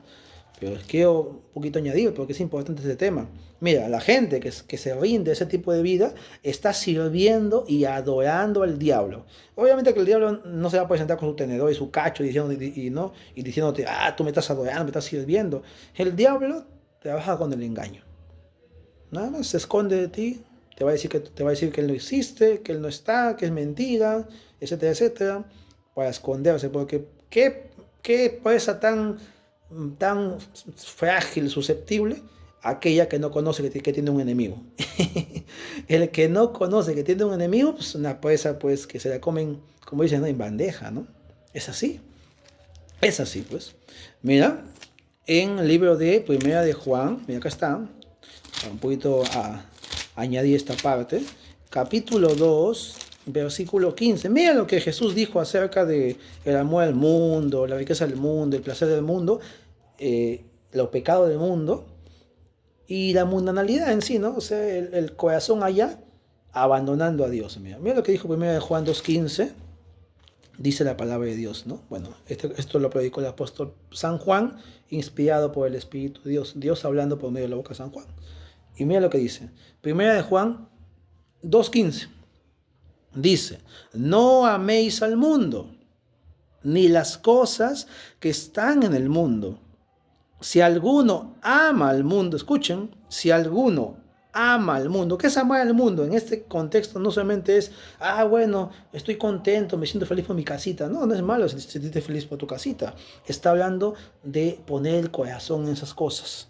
pero quiero un poquito añadir porque es importante este tema. Mira, la gente que se rinde a ese tipo de vida está sirviendo y adorando al diablo. Obviamente que el diablo no se va a presentar con su tenedor y su cacho y diciéndote: tú me estás adorando, me estás sirviendo. El diablo trabaja con el engaño. Nada más se esconde de ti. Te va a decir que él no existe, que él no está, que es mentira, etcétera, etcétera, para esconderse. Porque qué presa tan frágil, susceptible, aquella que no conoce que tiene un enemigo. El que no conoce que tiene un enemigo, pues una presa pues que se la comen, como dicen, ¿no?, en bandeja, ¿no? Es así, pues. Mira, en el libro de Primera de Juan, mira acá está, un poquito añadir esta parte, capítulo 2, versículo 15. Mira lo que Jesús dijo acerca de el amor al mundo, la riqueza del mundo, el placer del mundo, los pecados del mundo y la mundanalidad en sí, ¿no? O sea, el corazón allá abandonando a Dios. Mira lo que dijo primero de Juan 2:15. Dice la palabra de Dios, ¿no? Bueno, esto lo predicó el apóstol San Juan, inspirado por el Espíritu de Dios, Dios hablando por medio de la boca de San Juan. Y mira lo que dice. Primera de Juan 2:15. Dice: no améis al mundo, ni las cosas que están en el mundo. Si alguno ama al mundo, escuchen, si alguno ama al mundo. ¿Qué es amar al mundo? En este contexto no solamente es, bueno, estoy contento, me siento feliz por mi casita. No, no es malo sentirte feliz por tu casita. Está hablando de poner el corazón en esas cosas.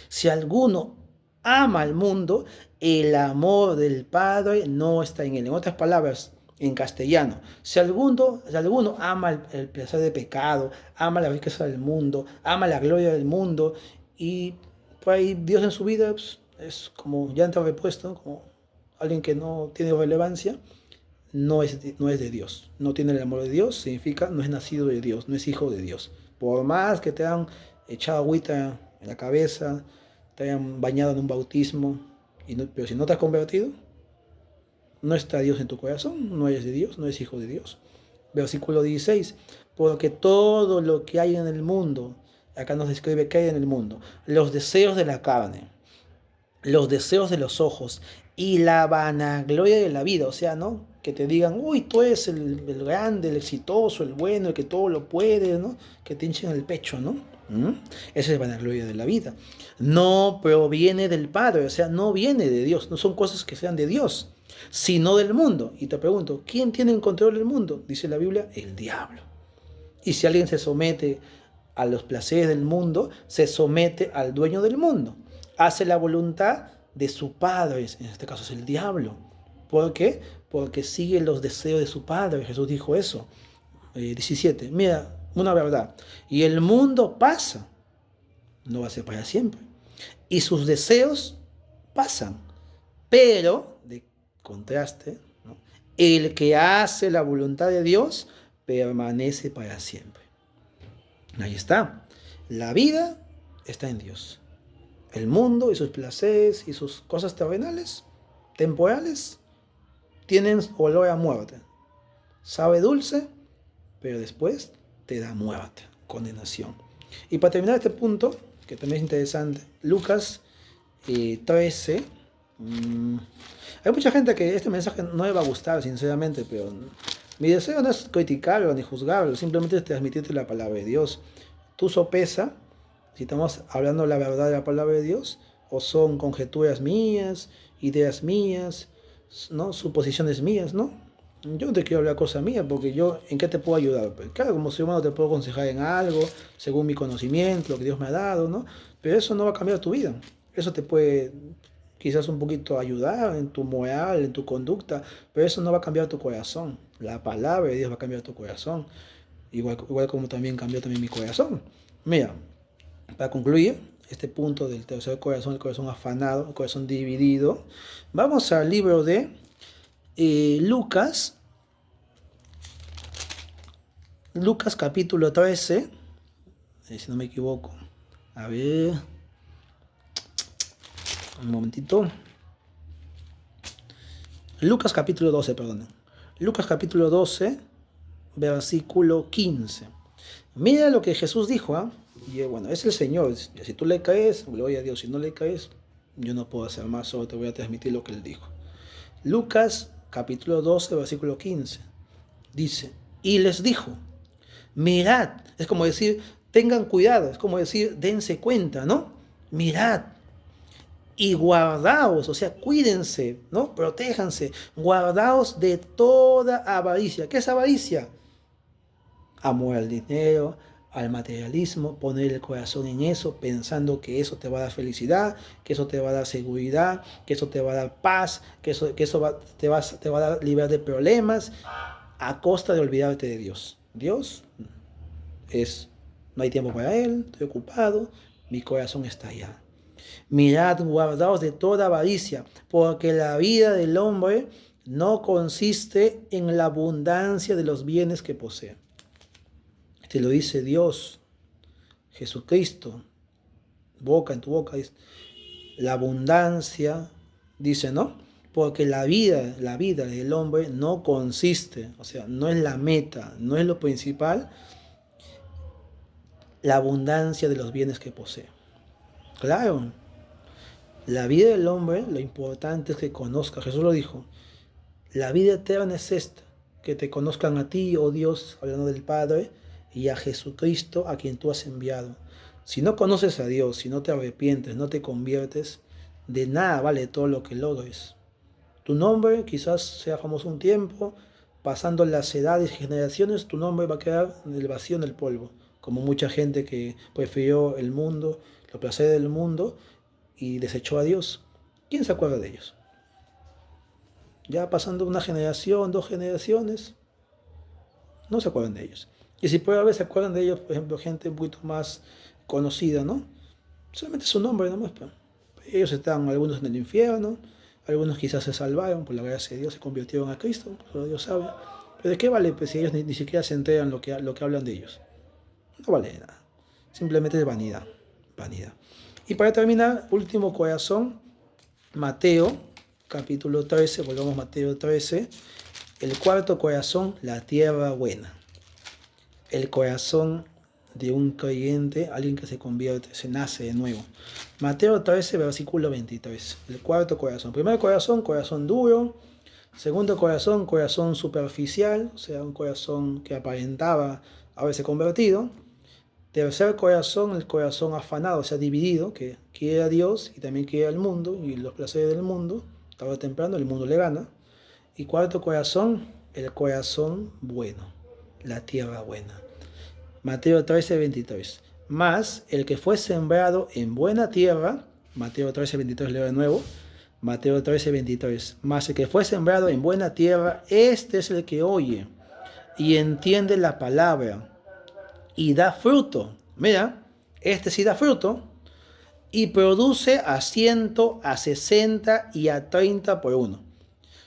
Si alguno ama al mundo, el amor del Padre no está en él. En otras palabras, en castellano, si alguno ama el placer de pecado, ama la riqueza del mundo, ama la gloria del mundo, y por ahí Dios en su vida pues, es como llanta repuesto, como alguien que no tiene relevancia, no es de Dios. No tiene el amor de Dios, significa no es nacido de Dios, no es hijo de Dios. Por más que te han echado agüita en la cabeza, te hayan bañado en un bautismo, pero si no te has convertido, no está Dios en tu corazón, no eres de Dios, no eres hijo de Dios. Versículo 16, porque todo lo que hay en el mundo, acá nos describe qué hay en el mundo: los deseos de la carne, los deseos de los ojos y la vanagloria de la vida. O sea, ¿no? Que te digan: uy, tú eres el grande, el exitoso, el bueno, el que todo lo puede, ¿no? Que te hinchen el pecho, ¿no? Esa es la vanagloria de la vida. No proviene del Padre, o sea, no viene de Dios, no son cosas que sean de Dios, sino del mundo. Y te pregunto, ¿quién tiene el control del mundo? Dice la Biblia, el diablo. Y si alguien se somete a los placeres del mundo, se somete al dueño del mundo. Hace la voluntad de su padre, en este caso es el diablo. ¿Por qué? Porque sigue los deseos de su padre. Jesús dijo eso. 17. Mira, una verdad. Y el mundo pasa, no va a ser para siempre. Y sus deseos pasan. Pero, de contraste, ¿no? El que hace la voluntad de Dios permanece para siempre. Ahí está. La vida está en Dios. El mundo y sus placeres y sus cosas terrenales, temporales, tienen olor a muerte. Sabe dulce, pero después te da muerte, condenación. Y para terminar este punto, que también es interesante, Lucas 13. Hay mucha gente que este mensaje no le va a gustar, sinceramente, pero mi deseo no es criticarlo ni juzgarlo, simplemente es transmitirte la palabra de Dios. Tú sopesa si estamos hablando la verdad de la palabra de Dios o son conjeturas mías, ideas mías, ¿no? Suposiciones mías, ¿no? Yo no te quiero hablar cosas mías porque yo, ¿en qué te puedo ayudar? Pues, claro, como ser humano te puedo aconsejar en algo, según mi conocimiento, lo que Dios me ha dado, ¿no? Pero eso no va a cambiar tu vida. Eso te puede quizás un poquito ayudar en tu moral, en tu conducta, pero eso no va a cambiar tu corazón. La palabra de Dios va a cambiar tu corazón, igual como también cambió también mi corazón. Mira, para concluir este punto del tercer corazón, el corazón afanado, el corazón dividido, vamos al libro de Lucas capítulo 13, si no me equivoco. A ver, un momentito. Lucas capítulo 12, perdón. Lucas capítulo 12, versículo 15. Mira lo que Jesús dijo, ¿ah? Y bueno, es el Señor. Si tú le caes, gloria a Dios. Si no le caes, yo no puedo hacer más, solo te voy a transmitir lo que él dijo. Lucas capítulo 12, versículo 15. Dice, y les dijo, mirad, es como decir, tengan cuidado, es como decir, dense cuenta, ¿no? Mirad y guardaos, o sea, cuídense, ¿no? Protéjanse, guardaos de toda avaricia. ¿Qué es avaricia? Amor al dinero, al materialismo, poner el corazón en eso, pensando que eso te va a dar felicidad, que eso te va a dar seguridad, que eso te va a dar paz, que eso te va a dar libertad de problemas, a costa de olvidarte de Dios. Dios no hay tiempo para Él, estoy ocupado, mi corazón está allá. Mirad, guardaos de toda avaricia, porque la vida del hombre no consiste en la abundancia de los bienes que posee. Te lo dice Dios, Jesucristo, en tu boca, dice, la abundancia, dice, ¿no? Porque la vida del hombre no consiste, o sea, no es la meta, no es lo principal, la abundancia de los bienes que posee. Claro, la vida del hombre, lo importante es que conozca, Jesús lo dijo, la vida eterna es esta, que te conozcan a ti, oh Dios, hablando del Padre, y a Jesucristo, a quien tú has enviado. Si no conoces a Dios, si no te arrepientes, no te conviertes, de nada vale todo lo que logres. Tu nombre quizás sea famoso un tiempo, pasando las edades y generaciones, tu nombre va a quedar en el vacío, en el polvo, como mucha gente que prefirió el mundo, los placeres del mundo, y desechó a Dios. ¿Quién se acuerda de ellos? Ya pasando una generación, 2 generaciones, no se acuerdan de ellos. Y si puede haber, se acuerdan de ellos, por ejemplo, gente un poquito más conocida, ¿no? Solamente su nombre nomás. Pero ellos están, algunos en el infierno, algunos quizás se salvaron por la gracia de Dios, se convirtieron a Cristo, solo Dios sabe. Pero ¿de qué vale pues, si ellos ni siquiera se enteran lo que hablan de ellos? No vale nada. Simplemente es vanidad. Vanidad. Y para terminar, último corazón, Mateo, capítulo 13, volvamos a Mateo 13. El cuarto corazón, la tierra buena. El corazón de un creyente, alguien que se convierte, se nace de nuevo. Mateo 13, versículo 23. El cuarto corazón. Primer corazón, corazón duro. Segundo corazón, corazón superficial, o sea, un corazón que aparentaba haberse convertido. Tercer corazón, el corazón afanado, o sea, dividido, que quiere a Dios y también quiere al mundo y los placeres del mundo. Tarde o temprano el mundo le gana. Y cuarto corazón, el corazón bueno, la tierra buena. Mateo 13:23. Más el que fue sembrado en buena tierra, Mateo 13:23 leo de nuevo, Mateo 13:23. Más el que fue sembrado en buena tierra, este es el que oye y entiende la palabra y da fruto. Mira, este sí da fruto y produce a 100, a 60 y a 30 por uno.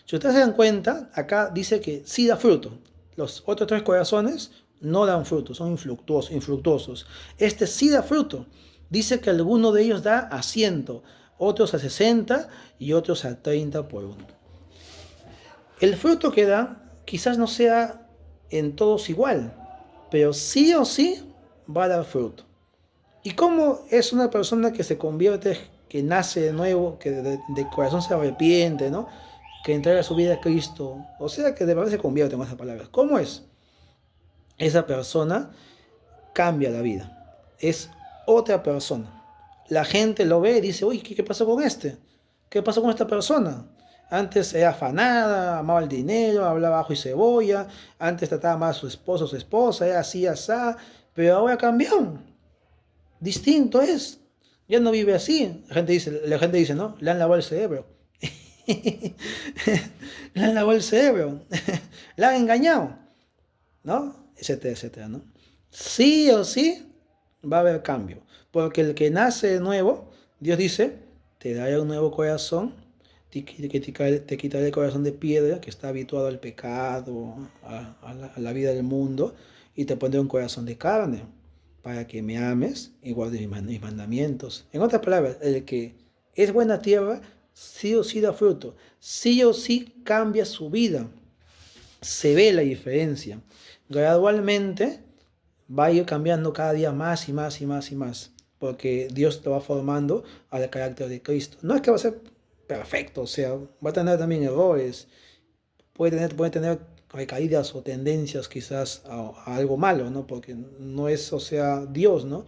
Si ustedes se dan cuenta, acá dice que sí da fruto. Los otros tres corazones no dan fruto, son infructuosos. Este sí da fruto. Dice que alguno de ellos da a 100, otros a 60 y otros a 30 por uno. El fruto que da quizás no sea en todos igual, pero sí o sí va a dar fruto. ¿Y cómo es una persona que se convierte, que nace de nuevo, que de corazón se arrepiente, ¿no? Que entrega su vida a Cristo? O sea, que de verdad se convierte en esas palabras. ¿Cómo es? Esa persona cambia la vida. Es otra persona. La gente lo ve y dice, uy, ¿qué pasó con este? ¿Qué pasó con esta persona? Antes era afanada, amaba el dinero, hablaba ajo y cebolla, antes trataba mal a su esposo o su esposa, era así, asá, pero ahora cambió. Distinto es. Ya no vive así. La gente dice, ¿no? Le han lavado el cerebro. Le han lavado el cerebro. Le han engañado, ¿no? Etcétera, etcétera, ¿no? Sí o sí va a haber cambio. Porque el que nace de nuevo, Dios dice, te daré un nuevo corazón, te quitaré el corazón de piedra que está habituado al pecado, a la vida del mundo, y te pondré un corazón de carne para que me ames y guardes mis mandamientos. En otras palabras, el que es buena tierra, sí o sí da fruto, sí o sí cambia su vida. Se ve la diferencia. Gradualmente va a ir cambiando cada día más y más y más y más, porque Dios te va formando al carácter de Cristo. No es que va a ser perfecto, o sea, va a tener también errores, puede tener recaídas o tendencias quizás a algo malo, ¿no? Porque no es, o sea, Dios, ¿no?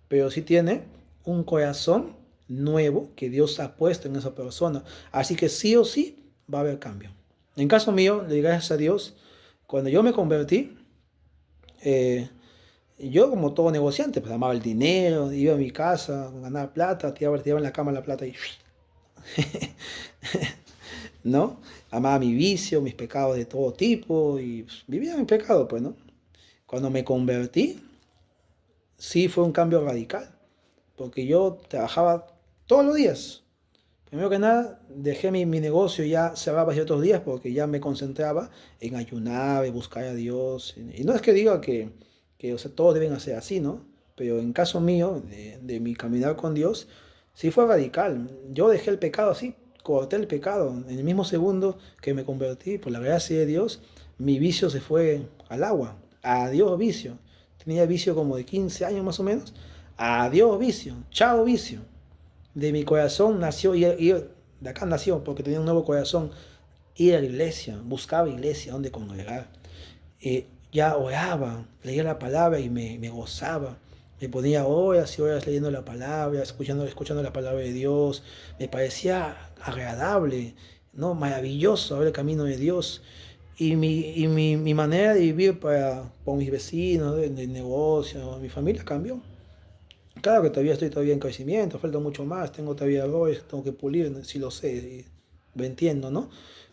Pero sí tiene un corazón nuevo que Dios ha puesto en esa persona. Así que sí o sí va a haber cambio. En caso mío, le doy gracias a Dios, cuando yo me convertí, yo como todo negociante, pues amaba el dinero, iba a mi casa, ganaba plata, tiraba en la cama la plata y ¿no? Amaba mi vicio, mis pecados de todo tipo y pues, vivía mi pecado, pues, ¿no? Cuando me convertí, sí fue un cambio radical, porque yo trabajaba todos los días. Primero que nada, dejé mi negocio, ya cerraba ciertos días porque ya me concentraba en ayunar, en buscar a Dios. Y no es que diga que o sea, todos deben hacer así, ¿no? Pero en caso mío, de mi caminar con Dios, sí fue radical. Yo dejé el pecado así, corté el pecado. En el mismo segundo que me convertí, por la gracia de Dios, mi vicio se fue al agua. Adiós vicio. Tenía vicio como de 15 años más o menos. Adiós vicio. Chao vicio. De mi corazón nació, de acá nació, porque tenía un nuevo corazón, ir a la iglesia, buscaba iglesia donde congregar. Ya oraba, leía la palabra y me gozaba. Me ponía horas y horas leyendo la palabra, escuchando la palabra de Dios. Me parecía agradable, ¿no? Maravilloso ver el camino de Dios. Mi manera de vivir con mis vecinos, de negocio, mi familia cambió. Claro que todavía estoy en crecimiento, falta mucho más, tengo todavía errores, tengo que pulir, sí lo sé, lo entiendo, ¿no?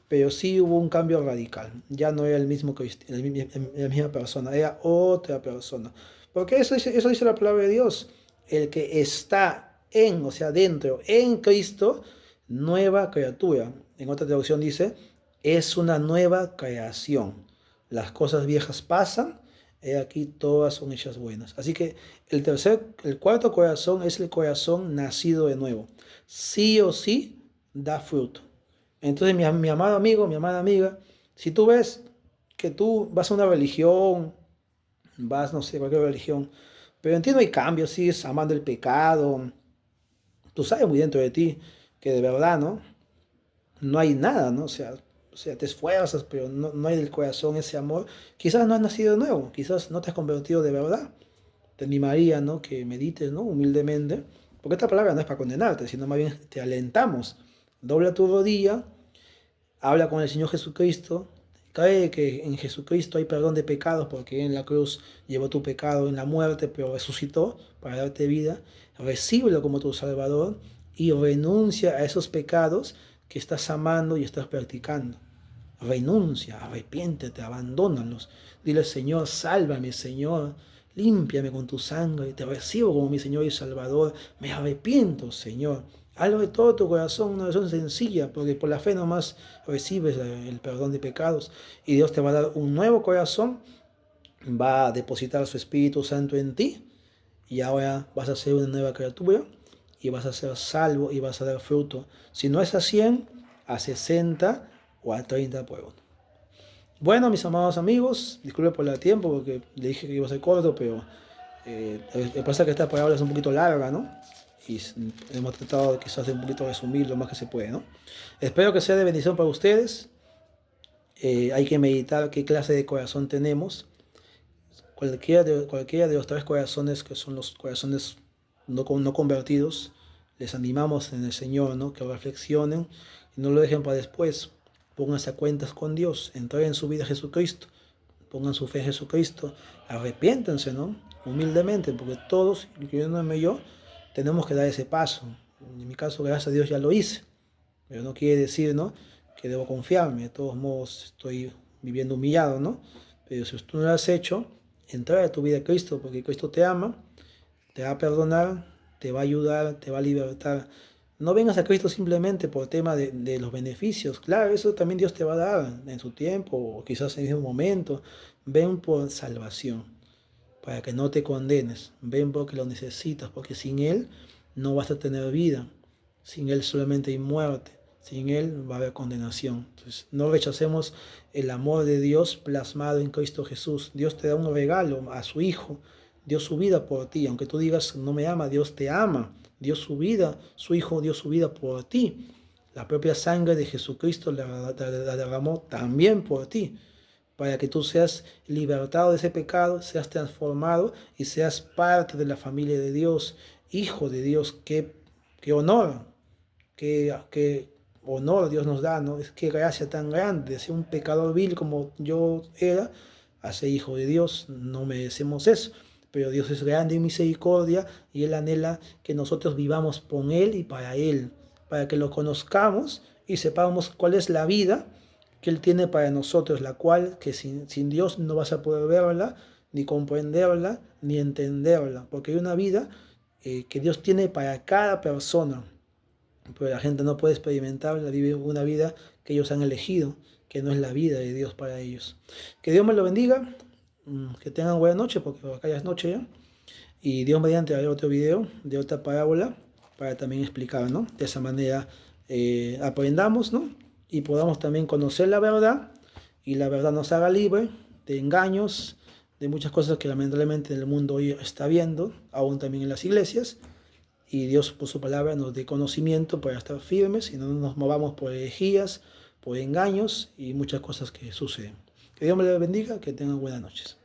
Pero sí hubo un cambio radical, ya no era el mismo la misma persona, era otra persona. Porque eso dice la palabra de Dios, el que está o sea, dentro, en Cristo, nueva criatura. En otra traducción dice, es una nueva creación. Las cosas viejas pasan, he aquí todas son hechas buenas. Así que el cuarto corazón es el corazón nacido de nuevo. Sí o sí da fruto. Entonces, mi amado amigo, mi amada amiga, si tú ves que tú vas a una religión, vas, no sé, cualquier religión, pero en ti no hay cambio, sigues amando el pecado, tú sabes muy dentro de ti que de verdad, ¿no? No hay nada, ¿no? O sea, te esfuerzas, pero no hay del corazón ese amor. Quizás no has nacido de nuevo, quizás no te has convertido de verdad. Te animaría, ¿no? Que medites, ¿no? Humildemente, porque esta palabra no es para condenarte, sino más bien te alentamos. Dobla tu rodilla, habla con el Señor Jesucristo, cree que en Jesucristo hay perdón de pecados porque en la cruz llevó tu pecado en la muerte, pero resucitó para darte vida. Recíbelo como tu Salvador y renuncia a esos pecados que estás amando y estás practicando. Renuncia, arrepiéntete, abandónalos. Dile, Señor, sálvame, Señor, límpiame con tu sangre, te recibo como mi Señor y Salvador, me arrepiento, Señor. Hazlo de todo tu corazón, una oración sencilla, porque por la fe nomás recibes el perdón de pecados y Dios te va a dar un nuevo corazón, va a depositar su Espíritu Santo en ti y ahora vas a ser una nueva criatura y vas a ser salvo y vas a dar fruto. Si no es a 100, a 60 o a 30 por uno. Bueno, mis amados amigos, disculpe por el tiempo porque le dije que iba a ser corto, pero me pasa que esta palabra es un poquito larga, ¿no? Y hemos tratado quizás de un poquito resumir lo más que se puede, ¿no? Espero que sea de bendición para ustedes. Hay que meditar qué clase de corazón tenemos. Cualquiera de los tres corazones que son los corazones no convertidos, les animamos en el Señor, ¿no? Que reflexionen y no lo dejen para después. Pónganse a cuentas con Dios, entreguen su vida a Jesucristo, pongan su fe en Jesucristo, arrepiéntense, ¿no? Humildemente, porque todos, incluyéndome yo, tenemos que dar ese paso. En mi caso, gracias a Dios ya lo hice, pero no quiere decir, ¿no?, que debo confiarme. De todos modos, estoy viviendo humillado, ¿no? Pero si tú no lo has hecho, entrega tu vida a Cristo, porque Cristo te ama, te va a perdonar, te va a ayudar, te va a libertar. No vengas a Cristo simplemente por tema de los beneficios. Claro, eso también Dios te va a dar en su tiempo o quizás en ese momento. Ven por salvación, para que no te condenes. Ven porque lo necesitas, porque sin Él no vas a tener vida. Sin Él solamente hay muerte. Sin Él va a haber condenación. Entonces, no rechacemos el amor de Dios plasmado en Cristo Jesús. Dios te da un regalo a su Hijo. Dio su vida por ti. Aunque tú digas no me ama, Dios te ama. Dio su vida, su Hijo dio su vida por ti. La propia sangre de Jesucristo la derramó también por ti, para que tú seas libertado de ese pecado, seas transformado y seas parte de la familia de Dios, hijo de Dios. Qué honor, qué honor Dios nos da, ¿no? Es que gracia tan grande, de ser un pecador vil como yo era, a ser hijo de Dios. No merecemos eso, pero Dios es grande en misericordia y Él anhela que nosotros vivamos con Él y para Él, para que lo conozcamos y sepamos cuál es la vida que Él tiene para nosotros, la cual que sin Dios no vas a poder verla, ni comprenderla, ni entenderla, porque hay una vida que Dios tiene para cada persona, pero la gente no puede experimentarla, vive una vida que ellos han elegido, que no es la vida de Dios para ellos. Que Dios me lo bendiga, que tengan buena noche, porque acá ya es noche ya, y Dios mediante haré otro video de otra parábola para también explicar, ¿no? De esa manera aprendamos, ¿no?, y podamos también conocer la verdad, y la verdad nos haga libre de engaños, de muchas cosas que lamentablemente en el mundo hoy está viendo, aún también en las iglesias, y Dios por su palabra nos dé conocimiento para estar firmes y no nos movamos por herejías, por engaños y muchas cosas que suceden. Que Dios me les bendiga, que tengan buenas noches.